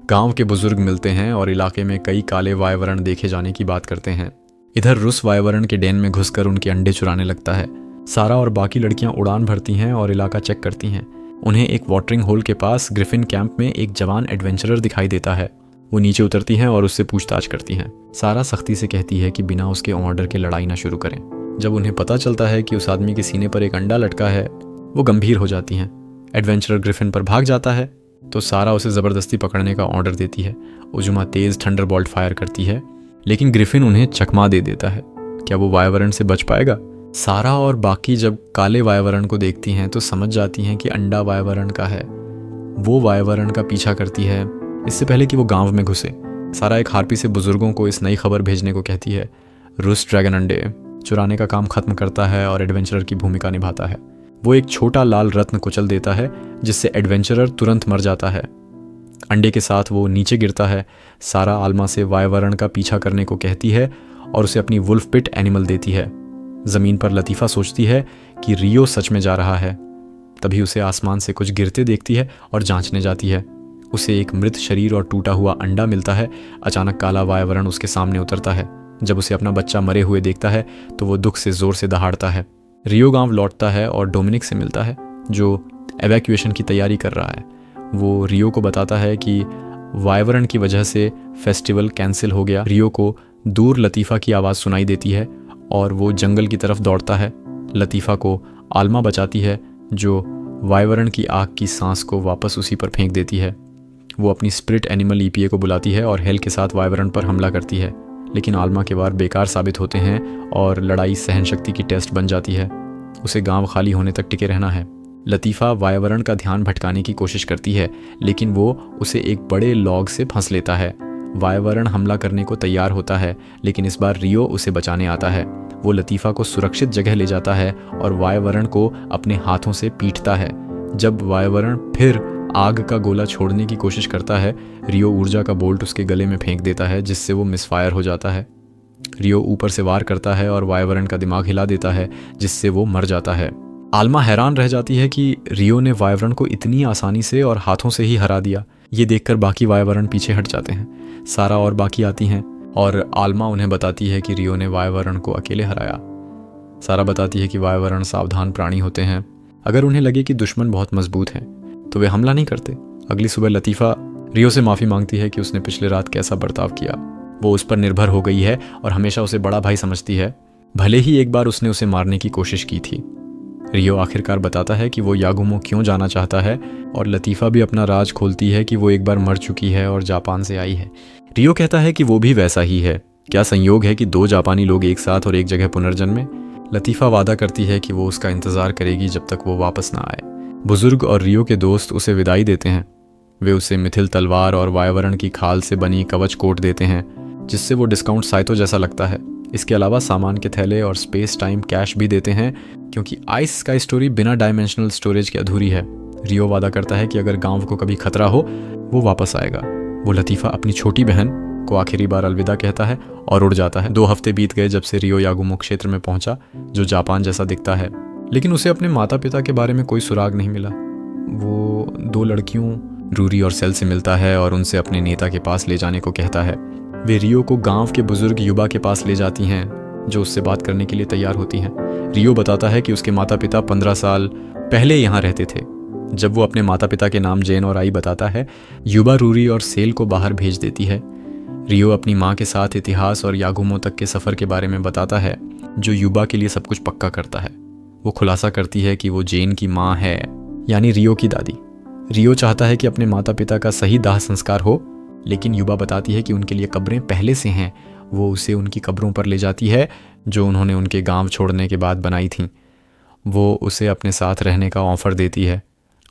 गांव के बुजुर्ग मिलते हैं और इलाके में कई काले वायवरण देखे जाने की बात करते हैं। इधर रुस वायवरण के डेन में घुसकर उनके अंडे चुराने लगता है। सारा और बाकी लड़कियां उड़ान भरती हैं और इलाका चेक करती हैं। उन्हें एक वाटरिंग होल के पास ग्रिफिन कैंप में एक जवान एडवेंचरर दिखाई देता है। वो नीचे उतरती हैं और उससे पूछताछ करती हैं। सारा सख्ती से कहती है कि बिना उसके ऑर्डर के लड़ाई ना शुरू करें। जब उन्हें पता चलता है कि उस आदमी के सीने पर एक अंडा लटका है, वो गंभीर हो जाती हैं। एडवेंचरर ग्रिफिन पर भाग जाता है तो सारा उसे ज़बरदस्ती पकड़ने का ऑर्डर देती है। उजुमा तेज़ थंडरबोल्ट फायर करती है, लेकिन ग्रिफिन उन्हें चकमा दे देता है। क्या वो वायवरण से बच पाएगा? सारा और बाकी जब काले वायवरण को देखती हैं तो समझ जाती हैं कि अंडा वायवरण का है। वो वायवरण का पीछा करती है इससे पहले कि वो गांव में घुसे। सारा एक हार्पी से बुजुर्गों को इस नई खबर भेजने को कहती है। रुस ड्रैगन अंडे चुराने का काम खत्म करता है और एडवेंचरर की भूमिका निभाता है। वो एक छोटा लाल रत्न कुचल देता है जिससे एडवेंचरर तुरंत मर जाता है। अंडे के साथ वो नीचे गिरता है। सारा आल्मा से वायवरण का पीछा करने को कहती है और उसे अपनी वुल्फ पिट एनिमल देती है। ज़मीन पर लतीफ़ा सोचती है कि रियो सच में जा रहा है। तभी उसे आसमान से कुछ गिरते देखती है और जांचने जाती है। उसे एक मृत शरीर और टूटा हुआ अंडा मिलता है। अचानक काला वायवरण उसके सामने उतरता है। जब उसे अपना बच्चा मरे हुए देखता है तो वो दुख से जोर से दहाड़ता है। रियो गांव लौटता है और डोमिनिक से मिलता है जो एवैक्यूएशन की तैयारी कर रहा है। वो रियो को बताता है कि वायवरण की वजह से फेस्टिवल कैंसिल हो गया। रियो को दूर लतीफ़ा की आवाज़ सुनाई देती है और वो जंगल की तरफ दौड़ता है। लतीफ़ा को आल्मा बचाती है जो वायवरण की आग की सांस को वापस उसी पर फेंक देती है। वो अपनी स्पिरिट एनिमल ईपीए को बुलाती है और हेल के साथ वायवरण पर हमला करती है, लेकिन आल्मा के वार बेकार साबित होते हैं और लड़ाई सहन शक्ति की टेस्ट बन जाती है। उसे गांव खाली होने तक टिके रहना है। लतीफ़ा वायवरण का ध्यान भटकाने की कोशिश करती है, लेकिन वो उसे एक बड़े लॉग से फंस लेता है। वायवरण हमला करने को तैयार होता है, लेकिन इस बार रियो उसे बचाने आता है। वो लतीफ़ा को सुरक्षित जगह ले जाता है और वायवरण को अपने हाथों से पीटता है। जब वायवरण फिर आग का गोला छोड़ने की कोशिश करता है, रियो ऊर्जा का बोल्ट उसके गले में फेंक देता है जिससे वो मिसफायर हो जाता है। रियो ऊपर से वार करता है और वायवरण का दिमाग हिला देता है जिससे वो मर जाता है। आल्मा हैरान रह जाती है कि रियो ने वायवरण को इतनी आसानी से और हाथों से ही हरा दिया। ये देखकर बाकी वायवरण पीछे हट जाते हैं। सारा और बाकी आती हैं और आल्मा उन्हें बताती है कि रियो ने वायवरण को अकेले हराया। सारा बताती है कि वायवरण सावधान प्राणी होते हैं। अगर उन्हें लगे कि दुश्मन बहुत मजबूत हैं तो वे हमला नहीं करते। अगली सुबह लतीफ़ा रियो से माफ़ी मांगती है कि उसने पिछले रात कैसा बर्ताव किया। वो उस पर निर्भर हो गई है और हमेशा उसे बड़ा भाई समझती है, भले ही एक बार उसने उसे मारने की कोशिश की थी। रियो आखिरकार बताता है कि वो यागुमो क्यों जाना चाहता है और लतीफ़ा भी अपना राज खोलती है कि वो एक बार मर चुकी है और जापान से आई है। रियो कहता है कि वो भी वैसा ही है। क्या संयोग है कि दो जापानी लोग एक साथ और एक जगह पुनर्जन्मे। लतीफ़ा वादा करती है कि वो उसका इंतज़ार करेगी जब तक वो वापस ना आए। बुजुर्ग और रियो के दोस्त उसे विदाई देते हैं। वे उसे मिथिल तलवार और वायवरण की खाल से बनी कवच कोट देते हैं जिससे वो डिस्काउंट साइतो जैसा लगता है। इसके अलावा सामान के थैले और स्पेस टाइम कैश भी देते हैं क्योंकि आइस स्काई स्टोरी बिना डायमेंशनल स्टोरेज के अधूरी है। रियो वादा करता है कि अगर गांव को कभी खतरा हो वो वापस आएगा। वो लतीफ़ा अपनी छोटी बहन को आखिरी बार अलविदा कहता है और उड़ जाता है। 2 हफ्ते बीत गए जब से रियो यागुमो क्षेत्र में पहुंचा जो जापान जैसा दिखता है, लेकिन उसे अपने माता पिता के बारे में कोई सुराग नहीं मिला। वो 2 लड़कियों रूरी और सेल से मिलता है और उनसे अपने नेता के पास ले जाने को कहता है। वे रियो को गांव के बुजुर्ग युवा के पास ले जाती हैं जो उससे बात करने के लिए तैयार होती हैं। रियो बताता है कि उसके माता पिता 15 साल पहले यहाँ रहते थे। जब वो अपने माता पिता के नाम जेन और आई बताता है, युवा रूरी और सेल को बाहर भेज देती है। रियो अपनी माँ के साथ इतिहास और यागुमो तक के सफ़र के बारे में बताता है जो युवा के लिए सब कुछ पक्का करता है। वो खुलासा करती है कि वो जेन की माँ है, यानी रियो की दादी। रियो चाहता है कि अपने माता पिता का सही दाह संस्कार हो, लेकिन युवा बताती है कि उनके लिए कब्रें पहले से हैं। वो उसे उनकी कब्रों पर ले जाती है जो उन्होंने उनके गांव छोड़ने के बाद बनाई थीं। वो उसे अपने साथ रहने का ऑफ़र देती है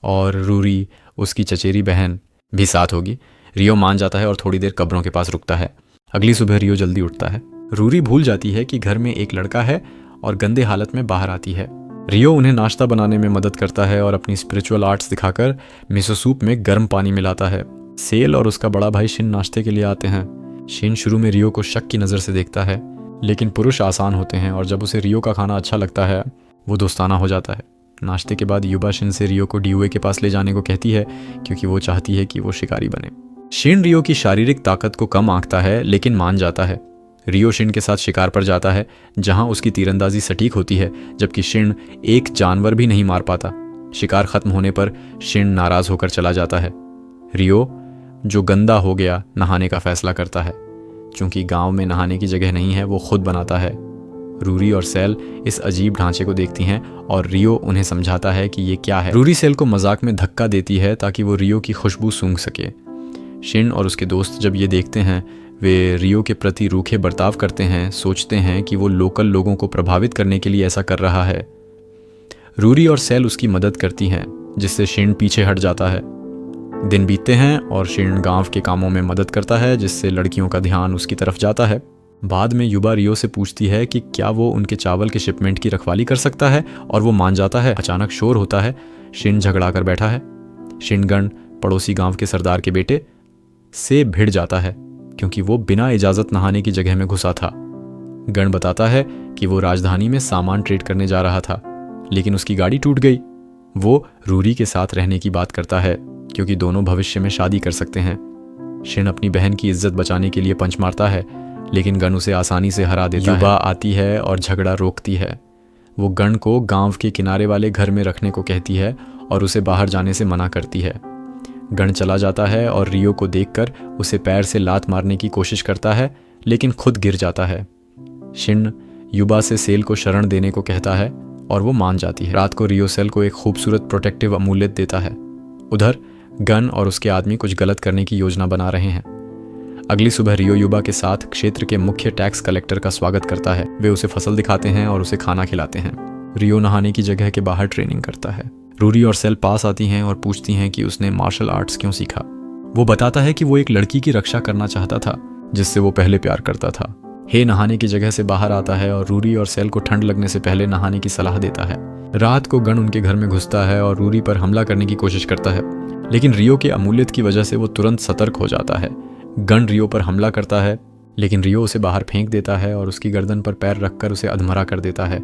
और रूरी, उसकी चचेरी बहन, भी साथ होगी। रियो मान जाता है और थोड़ी देर कब्रों के पास रुकता है। अगली सुबह रियो जल्दी उठता है। रूरी भूल जाती है कि घर में एक लड़का है और गंदे हालत में बाहर आती है। रियो उन्हें नाश्ता बनाने में मदद करता है और अपनी स्पिरिचुअल आर्ट्स दिखाकर मिसो सूप में गर्म पानी मिलाता है। सेल और उसका बड़ा भाई शिन नाश्ते के लिए आते हैं। शिन शुरू में रियो को शक की नज़र से देखता है, लेकिन पुरुष आसान होते हैं और जब उसे रियो का खाना अच्छा लगता है वो दोस्ताना हो जाता है। नाश्ते के बाद युबा शिन से रियो को डीओए के पास ले जाने को कहती है क्योंकि वो चाहती है कि वो शिकारी बने। शिन रियो की शारीरिक ताकत को कम आंकता है लेकिन मान जाता है। रियो शिन के साथ शिकार पर जाता है जहां उसकी तीरंदाजी सटीक होती है, जबकि शिन एक जानवर भी नहीं मार पाता। शिकार खत्म होने पर शिन नाराज होकर चला जाता है। रियो, जो गंदा हो गया, नहाने का फैसला करता है। चूंकि गांव में नहाने की जगह नहीं है, वो खुद बनाता है। रूरी और सेल इस अजीब ढांचे को देखती हैं और रियो उन्हें समझाता है कि ये क्या है। रूरी सेल को मजाक में धक्का देती है ताकि वो रियो की खुशबू सूंघ सके। शिन और उसके दोस्त जब ये देखते हैं, वे रियो के प्रति रूखे बर्ताव करते हैं, सोचते हैं कि वो लोकल लोगों को प्रभावित करने के लिए ऐसा कर रहा है। रूरी और सेल उसकी मदद करती हैं, जिससे शिन पीछे हट जाता है। दिन बीतते हैं और शिन गांव के कामों में मदद करता है, जिससे लड़कियों का ध्यान उसकी तरफ जाता है। बाद में युबा रियो से पूछती है कि क्या वो उनके चावल के शिपमेंट की रखवाली कर सकता है और वो मान जाता है। अचानक शोर होता है। शिन झगड़ा कर बैठा है। शिनगण पड़ोसी गांव के सरदार के बेटे से भिड़ जाता है क्योंकि वो बिना इजाजत नहाने की जगह में घुसा था। गण बताता है कि वो राजधानी में सामान ट्रेड करने जा रहा था, लेकिन उसकी गाड़ी टूट गई। वो रूरी के साथ रहने की बात करता है क्योंकि दोनों भविष्य में शादी कर सकते हैं। शिन अपनी बहन की इज्जत बचाने के लिए पंच मारता है, लेकिन गण उसे आसानी से हरा देता है। युबा आती है और झगड़ा रोकती है। वो गण को गांव के किनारे वाले घर में रखने को कहती है और उसे बाहर जाने से मना करती है। गण चला जाता है और रियो को देखकर उसे पैर से लात मारने की कोशिश करता है, लेकिन खुद गिर जाता है। शिन युबा से सेल को शरण देने को कहता है और वो मान जाती है। रात को रियो सेल को एक खूबसूरत प्रोटेक्टिव अमूल्यत देता है। उधर गन और उसके आदमी कुछ गलत करने की योजना बना रहे हैं। अगली सुबह रियो युबा के साथ क्षेत्र के मुख्य टैक्स कलेक्टर का स्वागत करता है। वे उसे फसल दिखाते हैं और उसे खाना खिलाते हैं। रियो नहाने की जगह के बाहर ट्रेनिंग करता है। रूरी और सेल पास आती हैं और पूछती हैं कि उसने मार्शल आर्ट्स क्यों सीखा। वो बताता है कि वो एक लड़की की रक्षा करना चाहता था जिससे वो पहले प्यार करता था। हे नहाने की जगह से बाहर आता है और रूरी और सेल को ठंड लगने से पहले नहाने की सलाह देता है। रात को गण उनके घर में घुसता है और रूरी पर हमला करने की कोशिश करता है, लेकिन रियो के अमूल्यत की वजह से वो तुरंत सतर्क हो जाता है। गण रियो पर हमला करता है, लेकिन रियो उसे बाहर फेंक देता है और उसकी गर्दन पर पैर रखकर उसे अधमरा कर देता है।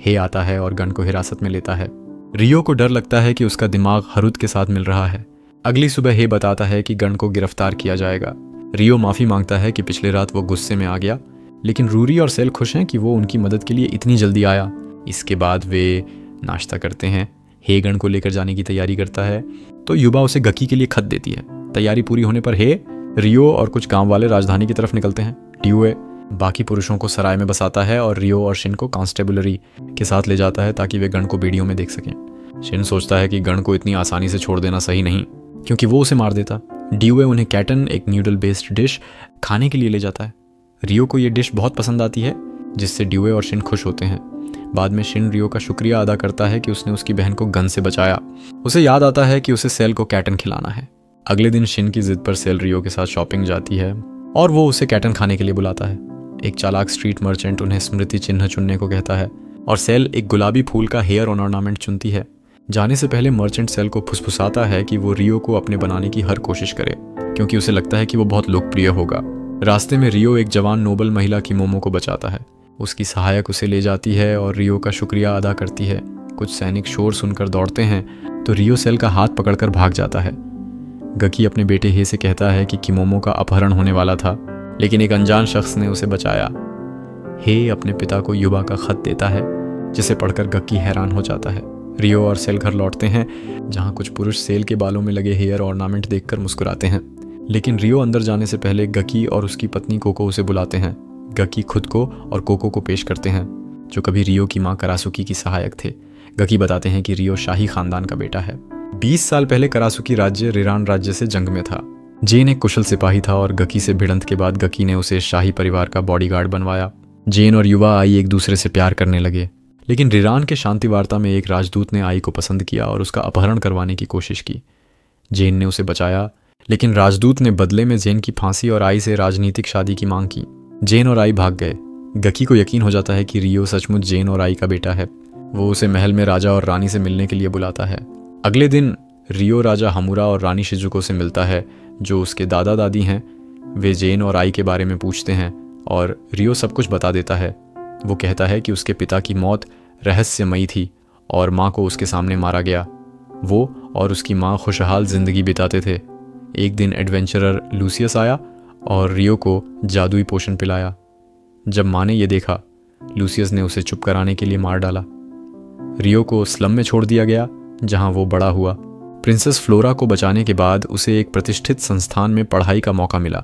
हे आता है और गण को हिरासत में लेता है। रियो को डर लगता है कि उसका दिमाग हरुद के साथ मिल रहा है। अगली सुबह हे बताता है कि गण को गिरफ्तार किया जाएगा। रियो माफी मांगता है कि पिछले रात वो गुस्से में आ गया, लेकिन रूरी और सेल खुश हैं कि वो उनकी मदद के लिए इतनी जल्दी आया। इसके बाद वे नाश्ता करते हैं। हे गण को लेकर जाने की तैयारी करता है तो युबा उसे गकी के लिए खत देती है। तैयारी पूरी होने पर हे, रियो और कुछ गांव वाले राजधानी की तरफ निकलते हैं। ड्यूए बाकी पुरुषों को सराय में बसाता है और रियो और शिन को कांस्टेबलरी के साथ ले जाता है ताकि वे गण को वीडियो में देख सकें। शिन सोचता है कि गण को इतनी आसानी से छोड़ देना सही नहीं, क्योंकि वो उसे मार देता। ड्यूए उन्हें कैटन, एक न्यूडल बेस्ड डिश, खाने के लिए ले जाता है। रियो को ये डिश बहुत पसंद आती है, जिससे ड्यूए और शिन खुश होते हैं। बाद में शिन रियो का शुक्रिया अदा करता है कि उसने उसकी बहन को गन से बचाया। उसे याद आता है कि उसे सेल को कैटन खिलाना है। अगले दिन शिन की जिद पर सेल रियो के साथ शॉपिंग जाती है और वो उसे कैटन खाने के लिए बुलाता है। एक चालाक स्ट्रीट मर्चेंट उन्हें स्मृति चिन्ह चुनने को कहता है और सेल एक गुलाबी फूल का हेयर ऑर्नामेंट चुनती है। जाने से पहले मर्चेंट सेल को फुसफुसाता है कि वो रियो को अपने बनाने की हर कोशिश करे, क्योंकि उसे लगता है कि वो बहुत लोकप्रिय होगा। रास्ते में रियो एक जवान नोबल महिला की मोमो को बचाता है। उसकी सहायक उसे ले जाती है और रियो का शुक्रिया अदा करती है। कुछ सैनिक शोर सुनकर दौड़ते हैं तो रियो सेल का हाथ पकड़कर भाग जाता है। गकी अपने बेटे हे से कहता है कि किमोमो का अपहरण होने वाला था, लेकिन एक अनजान शख्स ने उसे बचाया। हे अपने पिता को युबा का खत देता है, जिसे पढ़कर गकी हैरान हो जाता है। रियो और सेल घर लौटते हैं, जहां कुछ पुरुष सेल के बालों में लगे हेयर ऑर्नामेंट देखकर मुस्कुराते हैं। लेकिन रियो अंदर जाने से पहले गकी और उसकी पत्नी कोको उसे बुलाते हैं। गकी खुद को और कोको को पेश करते हैं, जो कभी रियो की मां करासुकी की सहायक थे। गकी बताते हैं कि रियो शाही खानदान का बेटा है। 20 साल पहले करासुकी राज्य रिरान राज्य से जंग में था। जेन एक कुशल सिपाही था और गकी से भिड़ंत के बाद गकी ने उसे शाही परिवार का बॉडीगार्ड बनवाया। जेन और युवा आई एक दूसरे से प्यार करने लगे, लेकिन रिरान के शांति वार्ता में एक राजदूत ने आई को पसंद किया और उसका अपहरण करवाने की कोशिश की। जेन ने उसे बचाया, लेकिन राजदूत ने बदले में जेन की फांसी और आई से राजनीतिक शादी की मांग की। जेन और आई भाग गए। गकी को यकीन हो जाता है कि रियो सचमुच जेन और आई का बेटा है। वो उसे महल में राजा और रानी से मिलने के लिए बुलाता है। अगले दिन रियो राजा हमूरा और रानी शिजुको से मिलता है, जो उसके दादा दादी हैं। वे जेन और आई के बारे में पूछते हैं और रियो सब कुछ बता देता है। वो कहता है कि उसके पिता की मौत रहस्यमयी थी और माँ को उसके सामने मारा गया। वो और उसकी माँ खुशहाल जिंदगी बिताते थे। एक दिन एडवेंचरर लूसियस आया और रियो को जादुई पोशन पिलाया। जब माँ ने यह देखा, लूसियस ने उसे चुप कराने के लिए मार डाला। रियो को स्लम में छोड़ दिया गया, जहाँ वो बड़ा हुआ। प्रिंसेस फ्लोरा को बचाने के बाद उसे एक प्रतिष्ठित संस्थान में पढ़ाई का मौका मिला।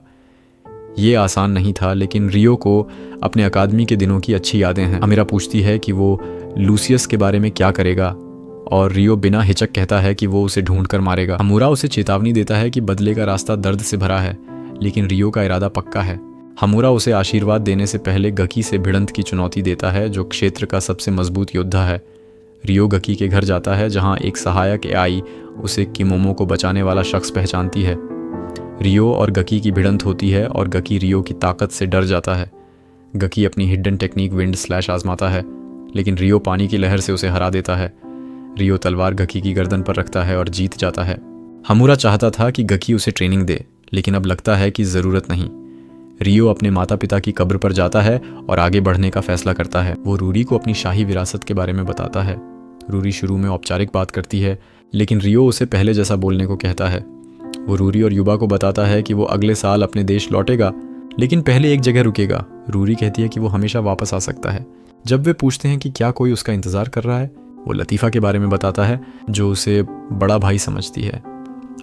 ये आसान नहीं था, लेकिन रियो को अपने अकादमी के दिनों की अच्छी यादें हैं। अमीरा पूछती है कि वो लूसियस के बारे में क्या करेगा और रियो बिना हिचक कहता है कि वो उसे ढूंढ कर मारेगा। हमूरा उसे चेतावनी देता है कि बदले का रास्ता दर्द से भरा है, लेकिन रियो का इरादा पक्का है। हमूरा उसे आशीर्वाद देने से पहले गकी से भिड़ंत की चुनौती देता है, जो क्षेत्र का सबसे मजबूत योद्धा है। रियो गकी के घर जाता है, जहां एक सहायक आई उसे किमोमो को बचाने वाला शख्स पहचानती है। रियो और गकी की भिड़ंत होती है और गकी रियो की ताकत से डर जाता है। गकी अपनी हिडन टेक्निक विंड स्लैश आजमाता है, लेकिन रियो पानी की लहर से उसे हरा देता है। रियो तलवार गकी की गर्दन पर रखता है और जीत जाता है। हमूरा चाहता था कि गकी उसे ट्रेनिंग दे, लेकिन अब लगता है कि ज़रूरत नहीं। रियो अपने माता पिता की कब्र पर जाता है और आगे बढ़ने का फैसला करता है। वो रूरी को अपनी शाही विरासत के बारे में बताता है। रूरी शुरू में औपचारिक बात करती है, लेकिन रियो उसे पहले जैसा बोलने को कहता है। वो रूरी और युबा को बताता है कि वो अगले साल अपने देश लौटेगा, लेकिन पहले एक जगह रुकेगा। रूरी कहती है कि वो हमेशा वापस आ सकता है। जब वे पूछते हैं कि क्या कोई उसका इंतज़ार कर रहा है, वो लतीफ़ा के बारे में बताता है, जो उसे बड़ा भाई समझती है।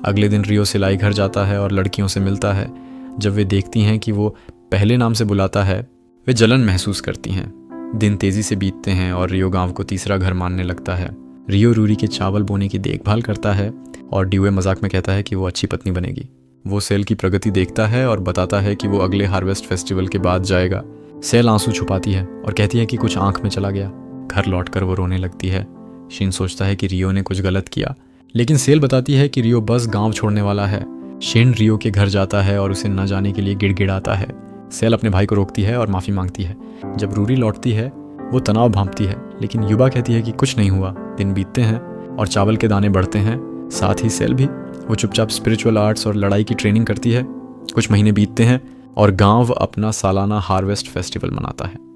अगले दिन रियो सिलाई घर जाता है और लड़कियों से मिलता है। जब वे देखती हैं कि वो पहले नाम से बुलाता है, वे जलन महसूस करती हैं। दिन तेज़ी से बीतते हैं और रियो गांव को तीसरा घर मानने लगता है। रियो रूरी के चावल बोने की देखभाल करता है और ड्यूए मजाक में कहता है कि वो अच्छी पत्नी बनेगी। वो सेल की प्रगति देखता है और बताता है कि वो अगले हार्वेस्ट फेस्टिवल के बाद जाएगा। सेल आंसू छुपाती है और कहती है कि कुछ आंख में चला गया। घर लौटकर वो रोने लगती है। शिन सोचता है कि रियो ने कुछ गलत किया, लेकिन सेल बताती है कि रियो बस गांव छोड़ने वाला है। शिन रियो के घर जाता है और उसे न जाने के लिए गिड़गिड़ाता है। सेल अपने भाई को रोकती है और माफ़ी मांगती है। जब रूरी लौटती है, वो तनाव भांपती है, लेकिन युवा कहती है कि कुछ नहीं हुआ। दिन बीतते हैं और चावल के दाने बढ़ते हैं, साथ ही सेल भी। वो चुपचाप स्पिरिचुअल आर्ट्स और लड़ाई की ट्रेनिंग करती है। कुछ महीने बीतते हैं और गांव अपना सालाना हार्वेस्ट फेस्टिवल मनाता है।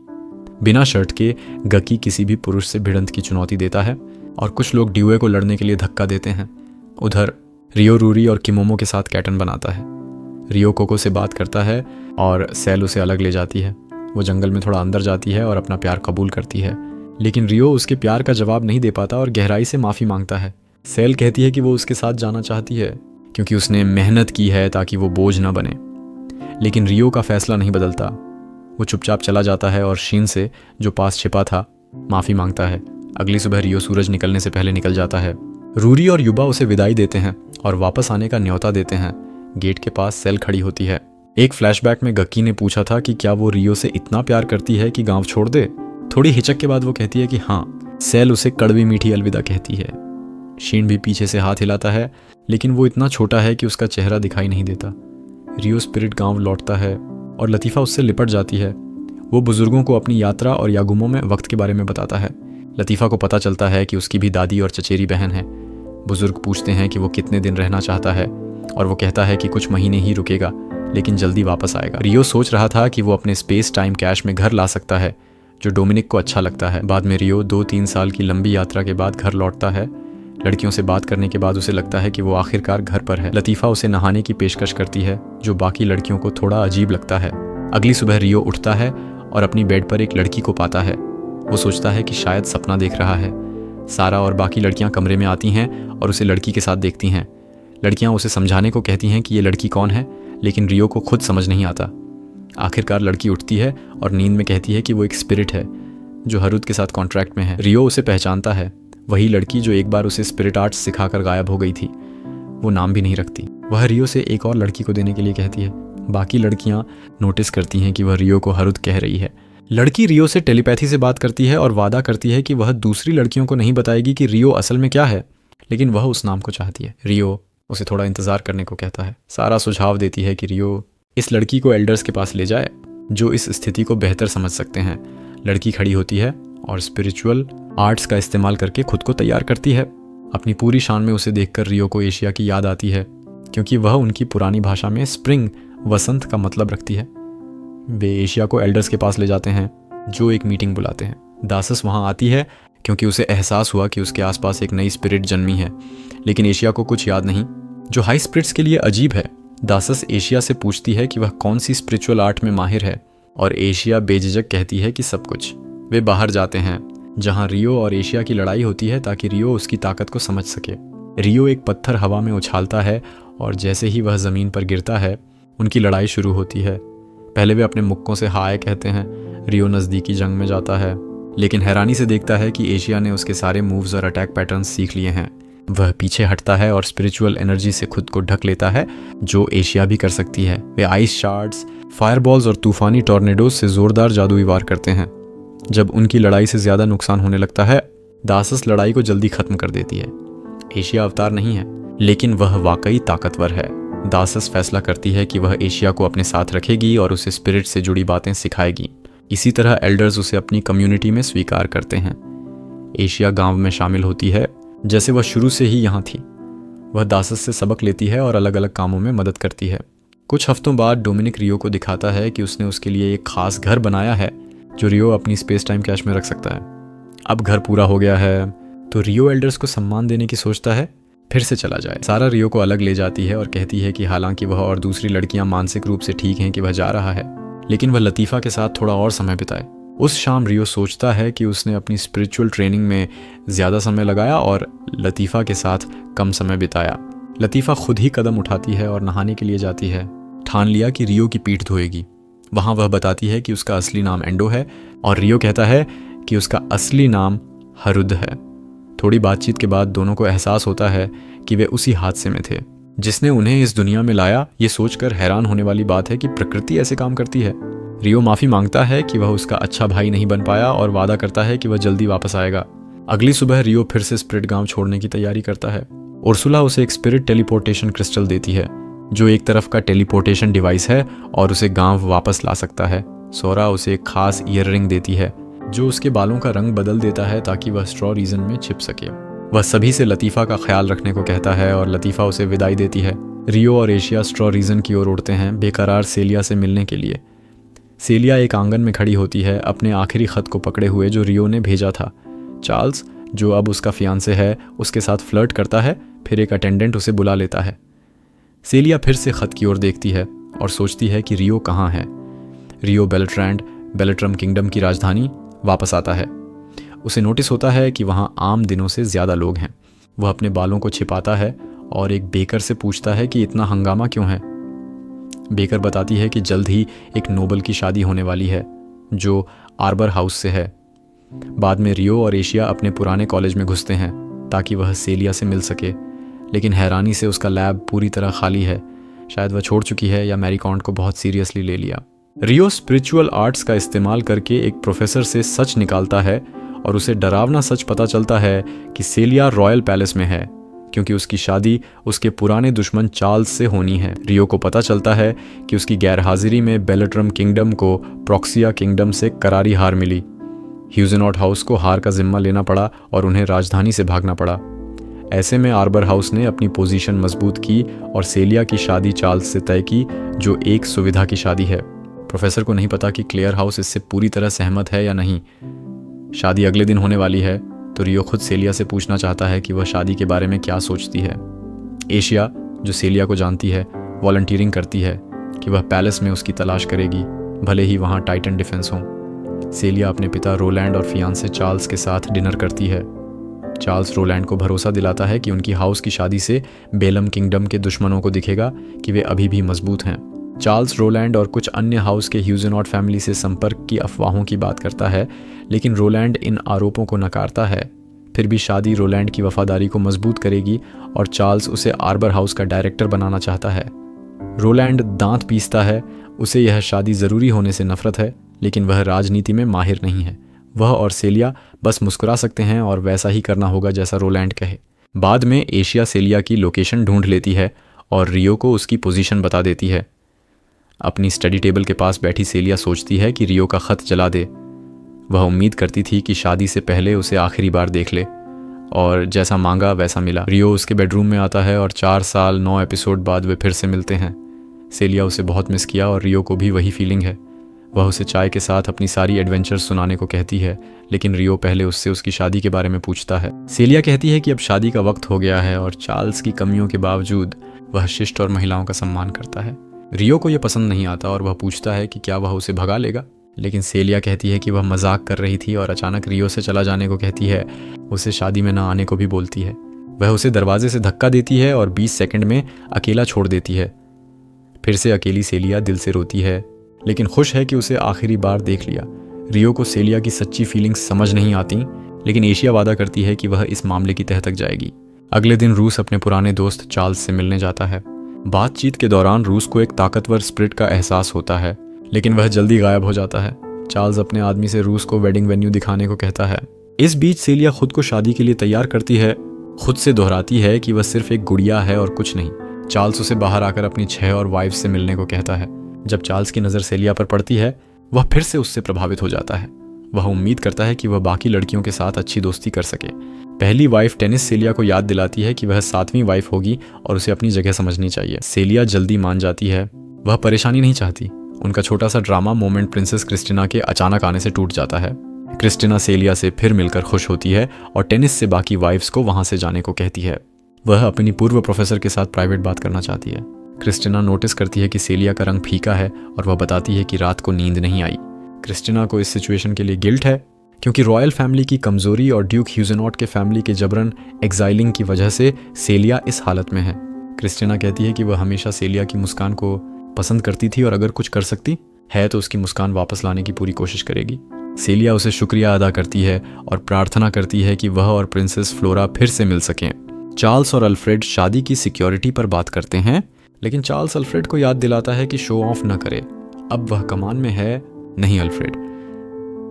बिना शर्ट के गकी किसी भी पुरुष से भिड़ंत की चुनौती देता है और कुछ लोग ड्यूए को लड़ने के लिए धक्का देते हैं। उधर रियो रूरी और किमोमो के साथ कैटन बनाता है। रियो कोको से बात करता है और सेल उसे अलग ले जाती है। वो जंगल में थोड़ा अंदर जाती है और अपना प्यार कबूल करती है, लेकिन रियो उसके प्यार का जवाब नहीं दे पाता और गहराई से माफ़ी मांगता है। सेल कहती है कि वो उसके साथ जाना चाहती है क्योंकि उसने मेहनत की है ताकि वो बोझ न बने, लेकिन रियो का फैसला नहीं बदलता। वो चुपचाप चला जाता है और शीन से, जो पास छिपा था, माफ़ी मांगता है। अगली सुबह रियो सूरज निकलने से पहले निकल जाता है। रूरी और युबा उसे विदाई देते हैं और वापस आने का न्योता देते हैं। गेट के पास सेल खड़ी होती है। एक फ्लैशबैक में गक्की ने पूछा था कि क्या वो रियो से इतना प्यार करती है कि गांव छोड़ दे। थोड़ी हिचक के बाद वो कहती है कि हाँ। सेल उसे कड़वी मीठी अलविदा कहती है। शीन भी पीछे से हाथ हिलाता है, लेकिन वो इतना छोटा है कि उसका चेहरा दिखाई नहीं देता। रियो स्पिरिट गांव लौटता है और लतीफ़ा उससे लिपट जाती है। वो बुजुर्गों को अपनी यात्रा और यागुमो में वक्त के बारे में बताता है। लतीफ़ा को पता चलता है कि उसकी भी दादी और चचेरी बहन है। बुजुर्ग पूछते हैं कि वो कितने दिन रहना चाहता है और वो कहता है कि कुछ महीने ही रुकेगा, लेकिन जल्दी वापस आएगा। रियो सोच रहा था कि वो अपने स्पेस टाइम कैश में घर ला सकता है, जो डोमिनिक को अच्छा लगता है। बाद में रियो 2-3 साल की लंबी यात्रा के बाद घर लौटता है। लड़कियों से बात करने के बाद उसे लगता है कि वो आखिरकार घर पर है। लतीफ़ा उसे नहाने की पेशकश करती है, जो बाकी लड़कियों को थोड़ा अजीब लगता है। अगली सुबह रियो उठता है और अपनी बेड पर एक लड़की को पाता है। वो सोचता है कि शायद सपना देख रहा है। सारा और बाकी लड़कियां कमरे में आती हैं और उसे लड़की के साथ देखती हैं। लड़कियां उसे समझाने को कहती हैं कि ये लड़की कौन है, लेकिन रियो को खुद समझ नहीं आता। आखिरकार लड़की उठती है और नींद में कहती है कि वो एक स्पिरिट है जो हरुद के साथ कॉन्ट्रैक्ट में है। रियो उसे पहचानता है, वही लड़की जो एक बार उसे स्पिरिट आर्ट्स सिखाकर गायब हो गई थी। वो नाम भी नहीं रखती। वह रियो से एक और लड़की को देने के लिए कहती है। बाकी लड़कियां नोटिस करती हैं कि वह रियो को हरुद कह रही है। लड़की रियो से टेलीपैथी से बात करती है और वादा करती है कि वह दूसरी लड़कियों को नहीं बताएगी कि रियो असल में क्या है, लेकिन वह उस नाम को चाहती है। रियो उसे थोड़ा इंतज़ार करने को कहता है। सारा सुझाव देती है कि रियो इस लड़की को एल्डर्स के पास ले जाए जो इस स्थिति को बेहतर समझ सकते हैं। लड़की खड़ी होती है और स्पिरिचुअल आर्ट्स का इस्तेमाल करके खुद को तैयार करती है। अपनी पूरी शान में उसे देखकर रियो को एशिया की याद आती है, क्योंकि वह उनकी पुरानी भाषा में स्प्रिंग वसंत का मतलब रखती है। वे एशिया को एल्डर्स के पास ले जाते हैं जो एक मीटिंग बुलाते हैं। दासस वहां आती है क्योंकि उसे एहसास हुआ कि उसके आसपास एक नई स्पिरिट जन्मी है, लेकिन एशिया को कुछ याद नहीं, जो हाई स्पिरिट्स के लिए अजीब है। दासस एशिया से पूछती है कि वह कौन सी स्पिरिचुअल आर्ट में माहिर है और एशिया बेझिझक कहती है कि सब कुछ। वे बाहर जाते हैं जहां रियो और एशिया की लड़ाई होती है ताकि रियो उसकी ताकत को समझ सके। रियो एक पत्थर हवा में उछालता है और जैसे ही वह ज़मीन पर गिरता है उनकी लड़ाई शुरू होती है। पहले वे अपने मुक्कों से हाय कहते हैं। रियो नज़दीकी जंग में जाता है, लेकिन हैरानी से देखता है कि एशिया ने उसके सारे मूव्स और अटैक पैटर्न्स सीख लिए हैं। वह पीछे हटता है और स्पिरिचुअल एनर्जी से खुद को ढक लेता है, जो एशिया भी कर सकती है। वे आइस शार्ड्स, फायरबॉल्स और तूफानी टॉर्नेडोज से ज़ोरदार जादुई वार करते हैं। जब उनकी लड़ाई से ज़्यादा नुकसान होने लगता है, दासस लड़ाई को जल्दी ख़त्म कर देती है। एशिया अवतार नहीं है, लेकिन वह वाकई ताकतवर है। दासस फैसला करती है कि वह एशिया को अपने साथ रखेगी और उसे स्पिरिट से जुड़ी बातें सिखाएगी। इसी तरह एल्डर्स उसे अपनी कम्युनिटी में स्वीकार करते हैं। एशिया गांव में शामिल होती है जैसे वह शुरू से ही यहाँ थी। वह दासस से सबक लेती है और अलग अलग कामों में मदद करती है। कुछ हफ्तों बाद डोमिनिक रियो को दिखाता है कि उसने उसके लिए एक खास घर बनाया है जो रियो अपनी स्पेस टाइम कैश में रख सकता है। अब घर पूरा हो गया है तो रियो एल्डर्स को सम्मान देने की सोचता है फिर से चला जाए। सारा रियो को अलग ले जाती है और कहती है कि हालांकि वह और दूसरी लड़कियां मानसिक रूप से ठीक हैं कि वह जा रहा है, लेकिन वह लतीफ़ा के साथ थोड़ा और समय बिताए। उस शाम रियो सोचता है कि उसने अपनी स्पिरिचुअल ट्रेनिंग में ज़्यादा समय लगाया और लतीफ़ा के साथ कम समय बिताया। लतीफ़ा खुद ही कदम उठाती है और नहाने के लिए जाती है। ठान लिया कि रियो की पीठ धोएगी। वहाँ वह बताती है कि उसका असली नाम एंडो है और रियो कहता है कि उसका असली नाम हरुद है। थोड़ी बातचीत के बाद दोनों को एहसास होता है कि वे उसी हादसे में थे जिसने उन्हें इस दुनिया में लाया। ये सोचकर हैरान होने वाली बात है कि प्रकृति ऐसे काम करती है। रियो माफ़ी मांगता है कि वह उसका अच्छा भाई नहीं बन पाया और वादा करता है कि वह जल्दी वापस आएगा। अगली सुबह रियो फिर से स्पिरिट गांव छोड़ने की तैयारी करता है। उर्सुला उसे एक स्पिरिट टेलीपोर्टेशन क्रिस्टल देती है जो एक तरफ का टेलीपोर्टेशन डिवाइस है और उसे गांव वापस ला सकता है। सोरा उसे एक खास ईयर रिंग देती है जो उसके बालों का रंग बदल देता है ताकि वह स्ट्रॉ रीजन में छिप सके। वह सभी से लतीफ़ा का ख्याल रखने को कहता है और लतीफ़ा उसे विदाई देती है। रियो और एशिया स्ट्रॉ रीजन की ओर उड़ते हैं बेकरार सेलिया से मिलने के लिए। सेलिया एक आंगन में खड़ी होती है अपने आखिरी खत को पकड़े हुए जो रियो ने भेजा था। चार्ल्स, जो अब उसका फियांसे है, उसके साथ फ्लर्ट करता है। फिर एक अटेंडेंट उसे बुला लेता है। सेलिया फिर से खत की ओर देखती है और सोचती है कि रियो कहाँ है। रियो बेलेट्रम किंगडम की राजधानी वापस आता है। उसे नोटिस होता है कि वहाँ आम दिनों से ज़्यादा लोग हैं। वह अपने बालों को छिपाता है और एक बेकर से पूछता है कि इतना हंगामा क्यों है। बेकर बताती है कि जल्द ही एक नोबल की शादी होने वाली है जो आर्बर हाउस से है। बाद में रियो और एशिया अपने पुराने कॉलेज में घुसते हैं ताकि वह सेलिया से मिल सके, लेकिन हैरानी से उसका लैब पूरी तरह खाली है। शायद वह छोड़ चुकी है या मैरीकॉन्ट को बहुत सीरियसली ले लिया। रियो स्पिरिचुअल आर्ट्स का इस्तेमाल करके एक प्रोफेसर से सच निकालता है और उसे डरावना सच पता चलता है कि सेलिया रॉयल पैलेस में है क्योंकि उसकी शादी उसके पुराने दुश्मन चार्ल्स से होनी है। रियो को पता चलता है कि उसकी गैरहाजिरी में बेलेट्रम किंगडम को प्रॉक्सिया किंगडम से करारी हार मिली। ह्यूजेनॉट हाउस को हार का जिम्मा लेना पड़ा और उन्हें राजधानी से भागना पड़ा। ऐसे में आर्बर हाउस ने अपनी पोजीशन मजबूत की और सेलिया की शादी चार्ल्स से तय की, जो एक सुविधा की शादी है। प्रोफेसर को नहीं पता कि क्लेयर हाउस इससे पूरी तरह सहमत है या नहीं। शादी अगले दिन होने वाली है तो रियो खुद सेलिया से पूछना चाहता है कि वह शादी के बारे में क्या सोचती है। एशिया, जो सेलिया को जानती है, वॉलंटियरिंग करती है कि वह पैलेस में उसकी तलाश करेगी, भले ही वहाँ टाइटन डिफेंस हो। सेलिया अपने पिता रोलैंड और फियांसे चार्ल्स के साथ डिनर करती है। चार्ल्स रोलैंड को भरोसा दिलाता है कि उनकी हाउस की शादी से बेलम किंगडम के दुश्मनों को दिखेगा कि वे अभी भी मजबूत हैं। चार्ल्स रोलैंड और कुछ अन्य हाउस के ह्यूजेनॉट फैमिली से संपर्क की अफवाहों की बात करता है, लेकिन रोलैंड इन आरोपों को नकारता है। फिर भी शादी रोलैंड की वफादारी को मजबूत करेगी और चार्ल्स उसे आर्बर हाउस का डायरेक्टर बनाना चाहता है। रोलैंड दांत पीसता है। उसे यह शादी ज़रूरी होने से नफरत है, लेकिन वह राजनीति में माहिर नहीं है। वह और सेलिया बस मुस्कुरा सकते हैं और वैसा ही करना होगा जैसा रोलैंड कहे। बाद में एशिया सेलिया की लोकेशन ढूंढ लेती है और रियो को उसकी पोजीशन बता देती है। अपनी स्टडी टेबल के पास बैठी सेलिया सोचती है कि रियो का खत जला दे। वह उम्मीद करती थी कि शादी से पहले उसे आखिरी बार देख ले, और जैसा मांगा वैसा मिला। रियो उसके बेडरूम में आता है और 4 साल 9 एपिसोड बाद वे फिर से मिलते हैं। सेलिया उसे बहुत मिस किया और रियो को भी वही फीलिंग है। वह उसे चाय के साथ अपनी सारी एडवेंचर्स सुनाने को कहती है, लेकिन रियो पहले उससे उसकी शादी के बारे में पूछता है। सेलिया कहती है कि अब शादी का वक्त हो गया है और चार्ल्स की कमियों के बावजूद वह शिष्ट और महिलाओं का सम्मान करता है। रियो को यह पसंद नहीं आता और वह पूछता है कि क्या वह उसे भगा लेगा, लेकिन सेलिया कहती है कि वह मजाक कर रही थी और अचानक रियो से चला जाने को कहती है। उसे शादी में न आने को भी बोलती है। वह उसे दरवाजे से धक्का देती है और 20 सेकंड में अकेला छोड़ देती है। फिर से अकेली सेलिया दिल से रोती है, लेकिन खुश है कि उसे आखिरी बार देख लिया। रियो को सेलिया की सच्ची फीलिंग्स समझ नहीं आती, लेकिन एशिया वादा करती है कि वह इस मामले की तह तक जाएगी। अगले दिन रूस अपने पुराने दोस्त चार्ल्स से मिलने जाता है। बातचीत के दौरान रूस को एक ताकतवर स्पिरिट का एहसास होता है, लेकिन वह जल्दी गायब हो जाता है। चार्ल्स अपने आदमी से रूस को वेडिंग वेन्यू दिखाने को कहता है। इस बीच सेलिया खुद को शादी के लिए तैयार करती है, खुद से दोहराती है कि वह सिर्फ एक गुड़िया है और कुछ नहीं। चार्ल्स उसे बाहर आकर अपनी 6 और वाइफ से मिलने को कहता है। जब चार्ल्स की नज़र सेलिया पर पड़ती है, वह फिर से उससे प्रभावित हो जाता है। वह उम्मीद करता है कि वह बाकी लड़कियों के साथ अच्छी दोस्ती कर सके। पहली वाइफ टेनिस सेलिया को याद दिलाती है कि वह 7वीं वाइफ होगी और उसे अपनी जगह समझनी चाहिए। सेलिया जल्दी मान जाती है। वह परेशानी नहीं चाहती। उनका छोटा सा ड्रामा मोमेंट प्रिंसेस क्रिस्टिना के अचानक आने से टूट जाता है। क्रिस्टिना सेलिया से फिर मिलकर खुश होती है और टेनिस से बाकी वाइफ्स को वहां से जाने को कहती है। वह अपनी पूर्व प्रोफेसर के साथ प्राइवेट बात करना चाहती है। क्रिस्टिना नोटिस करती है कि सेलिया का रंग फीका है और वह बताती है कि रात को नींद नहीं आई। क्रिस्टिना को इस सिचुएशन के लिए गिल्ट है, क्योंकि रॉयल फैमिली की कमजोरी और ड्यूक ह्यूजेनॉट के फैमिली के जबरन एग्जाइलिंग की वजह से सेलिया इस हालत में है। क्रिस्टिना कहती है कि वह हमेशा सेलिया की मुस्कान को पसंद करती थी और अगर कुछ कर सकती है तो उसकी मुस्कान वापस लाने की पूरी कोशिश करेगी। सेलिया उसे शुक्रिया अदा करती है और प्रार्थना करती है कि वह और प्रिंसेस फ्लोरा फिर से मिल सकें। चार्ल्स और अल्फ्रेड शादी की सिक्योरिटी पर बात करते हैं, लेकिन चार्ल्स अल्फ्रेड को याद दिलाता है कि शो ऑफ न करे, अब वह कमान में है, नहीं अल्फ्रेड।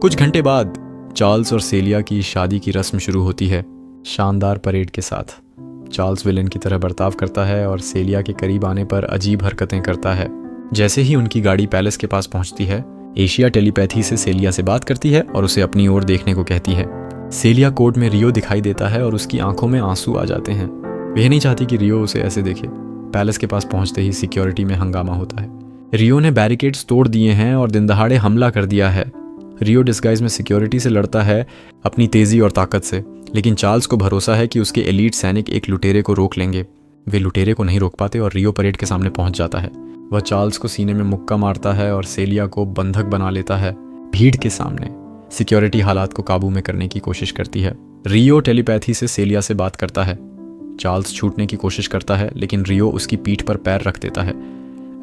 कुछ घंटे बाद चार्ल्स और सेलिया की शादी की रस्म शुरू होती है, शानदार परेड के साथ। चार्ल्स विलेन की तरह बर्ताव करता है और सेलिया के करीब आने पर अजीब हरकतें करता है। जैसे ही उनकी गाड़ी पैलेस के पास पहुंचती है, एशिया टेलीपैथी से सेलिया से बात करती है और उसे अपनी ओर देखने को कहती है। सेलिया कोर्ट में रियो दिखाई देता है और उसकी आंखों में आंसू आ जाते हैं। वह नहीं चाहती कि रियो उसे ऐसे देखे। पैलेस के पास पहुंचते ही सिक्योरिटी में हंगामा होता है। रियो ने बैरिकेड्स तोड़ दिए हैं और दिन दहाड़े हमला कर दिया है। रियो डिस्गाइज में सिक्योरिटी से लड़ता है अपनी तेजी और ताकत से, लेकिन चार्ल्स को भरोसा है कि उसके एलीट सैनिक एक लुटेरे को रोक लेंगे। वे लुटेरे को नहीं रोक पाते और रियो परेड के सामने पहुंच जाता है। वह चार्ल्स को सीने में मुक्का मारता है और सेलिया को बंधक बना लेता है। भीड़ के सामने सिक्योरिटी हालात को काबू में करने की कोशिश करती है। रियो टेलीपैथी से सेलिया से बात करता है। चार्ल्स छूटने की कोशिश करता है, लेकिन रियो उसकी पीठ पर पैर रख देता है।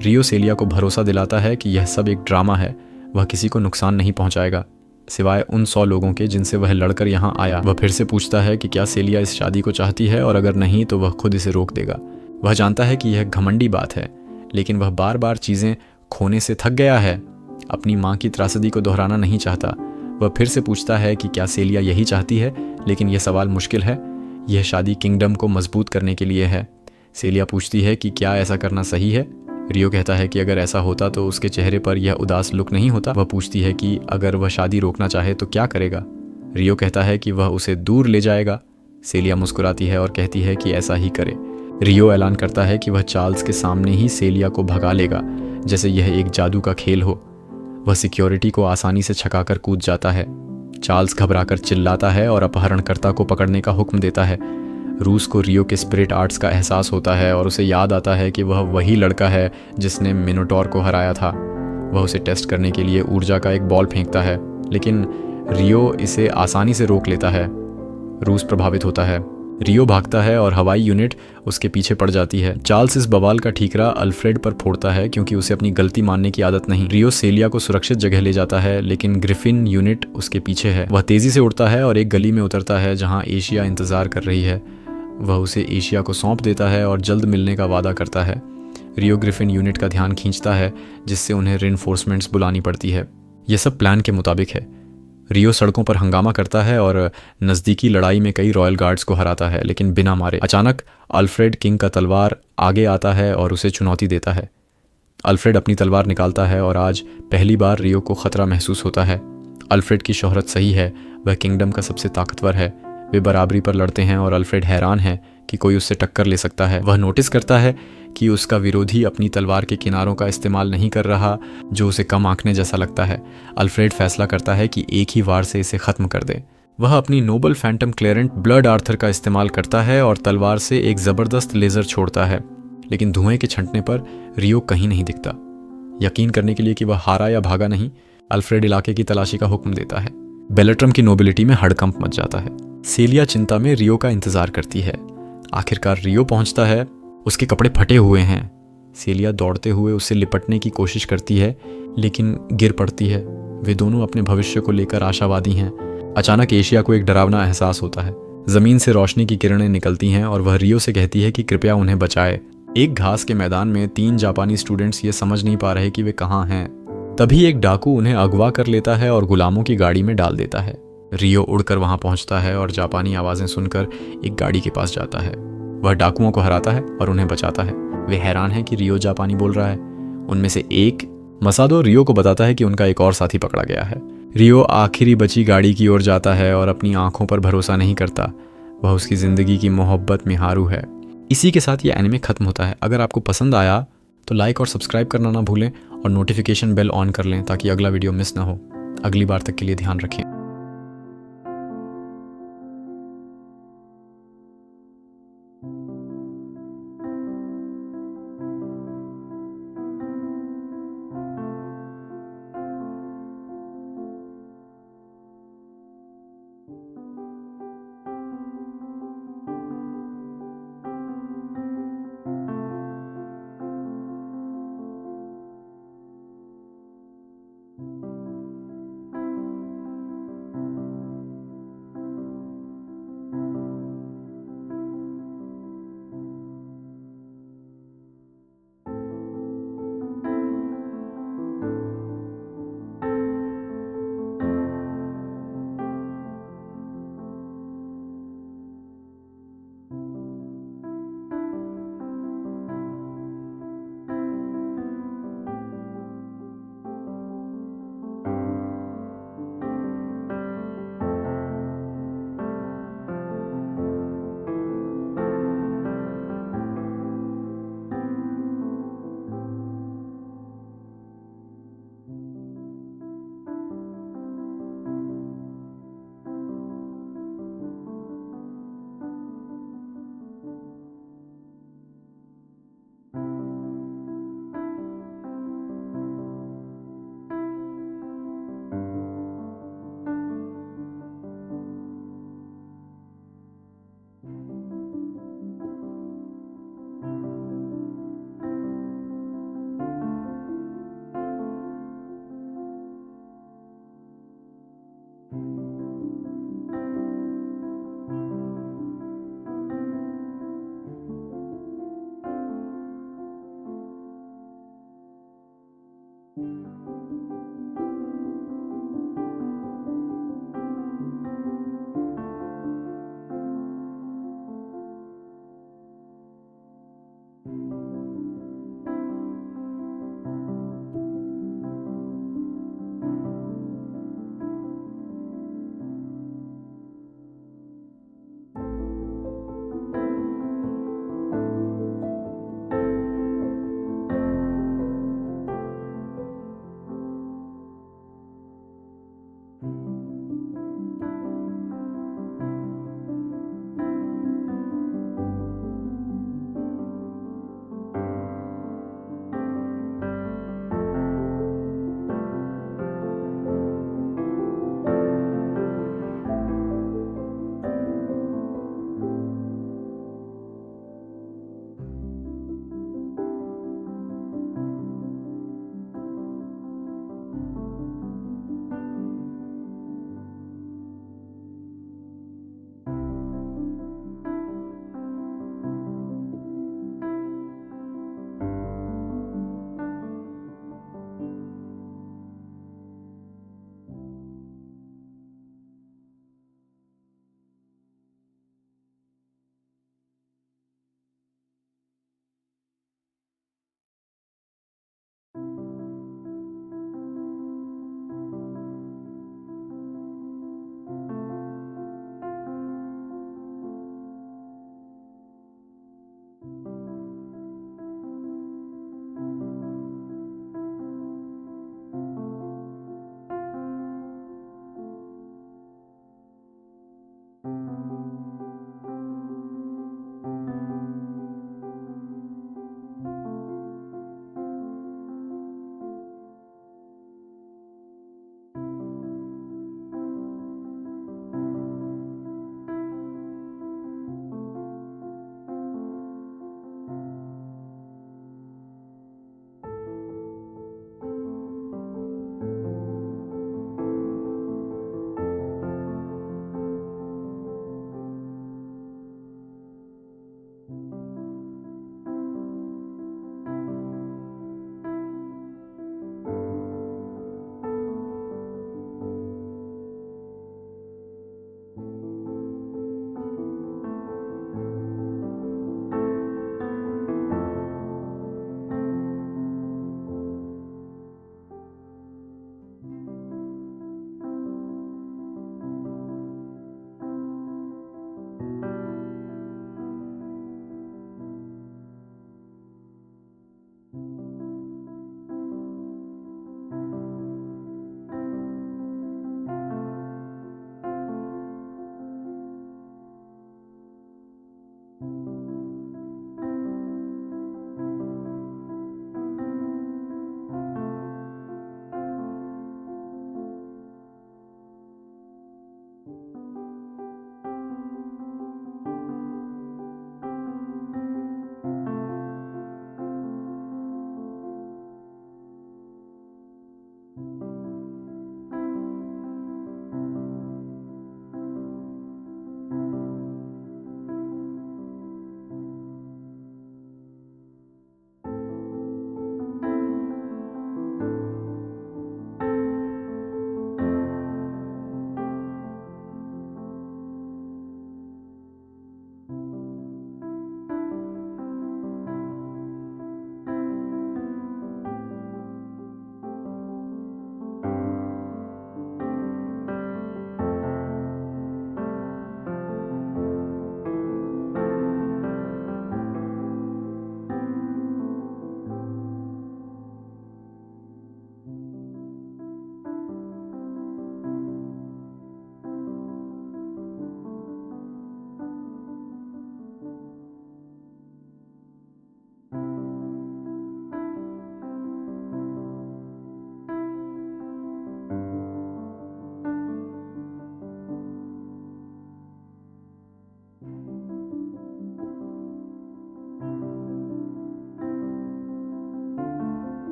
रियो सेलिया को भरोसा दिलाता है कि यह सब एक ड्रामा है, वह किसी को नुकसान नहीं पहुंचाएगा सिवाय उन 100 लोगों के जिनसे वह लड़कर यहाँ आया। वह फिर से पूछता है कि क्या सेलिया इस शादी को चाहती है और अगर नहीं तो वह खुद इसे रोक देगा। वह जानता है कि यह घमंडी बात है, लेकिन वह बार बार चीज़ें खोने से थक गया है। अपनी माँ की त्रासदी को दोहराना नहीं चाहता। वह फिर से पूछता है कि क्या सेलिया यही चाहती है, लेकिन यह सवाल मुश्किल है। यह शादी किंगडम को मजबूत करने के लिए है। सेलिया पूछती है कि क्या ऐसा करना सही है। रियो कहता है कि अगर ऐसा होता तो उसके चेहरे पर यह उदास लुक नहीं होता। वह पूछती है कि अगर वह शादी रोकना चाहे तो क्या करेगा। रियो कहता है कि वह उसे दूर ले जाएगा। सेलिया मुस्कुराती है और कहती है कि ऐसा ही करे। रियो ऐलान करता है कि वह चार्ल्स के सामने ही सेलिया को भगा लेगा, जैसे यह एक जादू का खेल हो। वह सिक्योरिटी को आसानी से छकाकर कूद जाता है। चार्ल्स घबराकर चिल्लाता है और अपहरणकर्ता को पकड़ने का हुक्म देता है। रूस को रियो के स्पिरिट आर्ट्स का एहसास होता है और उसे याद आता है कि वह वही लड़का है जिसने मिनोटॉर को हराया था। वह उसे टेस्ट करने के लिए ऊर्जा का एक बॉल फेंकता है, लेकिन रियो इसे आसानी से रोक लेता है। रूस प्रभावित होता है। रियो भागता है और हवाई यूनिट उसके पीछे पड़ जाती है। चार्ल्स इस बवाल का ठीकरा अल्फ्रेड पर फोड़ता है क्योंकि उसे अपनी गलती मानने की आदत नहीं। रियो सेलिया को सुरक्षित जगह ले जाता है, लेकिन ग्रिफिन यूनिट उसके पीछे है। वह तेजी से उड़ता है और एक गली में उतरता है जहां एशिया इंतजार कर रही है। वह उसे एशिया को सौंप देता है और जल्द मिलने का वादा करता है। रियो ग्रिफिन यूनिट का ध्यान खींचता है, जिससे उन्हें रिइंफोर्समेंट्स बुलानी पड़ती है। यह सब प्लान के मुताबिक है। रियो सड़कों पर हंगामा करता है और नज़दीकी लड़ाई में कई रॉयल गार्ड्स को हराता है, लेकिन बिना मारे। अचानक अल्फ्रेड किंग का तलवार आगे आता है और उसे चुनौती देता है। अल्फ्रेड अपनी तलवार निकालता है और आज पहली बार रियो को खतरा महसूस होता है। अल्फ्रेड की शोहरत सही है, वह किंगडम का सबसे ताकतवर है। वे बराबरी पर लड़ते हैं और अल्फ्रेड हैरान है कि कोई उससे टक्कर ले सकता है। वह नोटिस करता है कि उसका विरोधी अपनी तलवार के किनारों का इस्तेमाल नहीं कर रहा, जो उसे कम आंकने जैसा लगता है। अल्फ्रेड फैसला करता है कि एक ही वार से इसे खत्म कर दे। वह अपनी नोबल फैंटम क्लेरेंट ब्लड आर्थर का इस्तेमाल करता है और तलवार से एक जबरदस्त लेजर छोड़ता है, लेकिन धुएं के छंटने पर रियो कहीं नहीं दिखता। यकीन करने के लिए कि वह हारा या भागा नहीं, अल्फ्रेड इलाके की तलाशी का हुक्म देता है। बेलेट्रम की नोबिलिटी में हड़कंप मच जाता है। सेलिया चिंता में रियो का इंतजार करती है। आखिरकार रियो पहुंचता है। उसके कपड़े फटे हुए हैं। सेलिया दौड़ते हुए उससे लिपटने की कोशिश करती है, लेकिन गिर पड़ती है। वे दोनों अपने भविष्य को लेकर आशावादी हैं। अचानक एशिया को एक डरावना एहसास होता है। जमीन से रोशनी की किरणें निकलती हैं और वह रियो से कहती है कि कृपया उन्हें बचाए। एक घास के मैदान में 3 जापानी स्टूडेंट्स ये समझ नहीं पा रहे कि वे कहाँ हैं। तभी एक डाकू उन्हें अगवा कर लेता है और गुलामों की गाड़ी में डाल देता है। रियो उड़कर वहां पहुंचता है और जापानी आवाजें सुनकर एक गाड़ी के पास जाता है। वह डाकुओं को हराता है और उन्हें बचाता है। वे हैरान हैं कि रियो जापानी बोल रहा है। उनमें से एक मसादो रियो को बताता है कि उनका एक और साथी पकड़ा गया है। रियो आखिरी बची गाड़ी की ओर जाता है और अपनी आंखों पर भरोसा नहीं करता। वह उसकी जिंदगी की मोहब्बत में हारू है। इसी के साथ ये एनिमे खत्म होता है। अगर आपको पसंद आया तो लाइक और सब्सक्राइब करना ना भूलें और नोटिफिकेशन बेल ऑन कर लें ताकि अगला वीडियो मिस ना हो। अगली बार तक के लिए ध्यान रखें।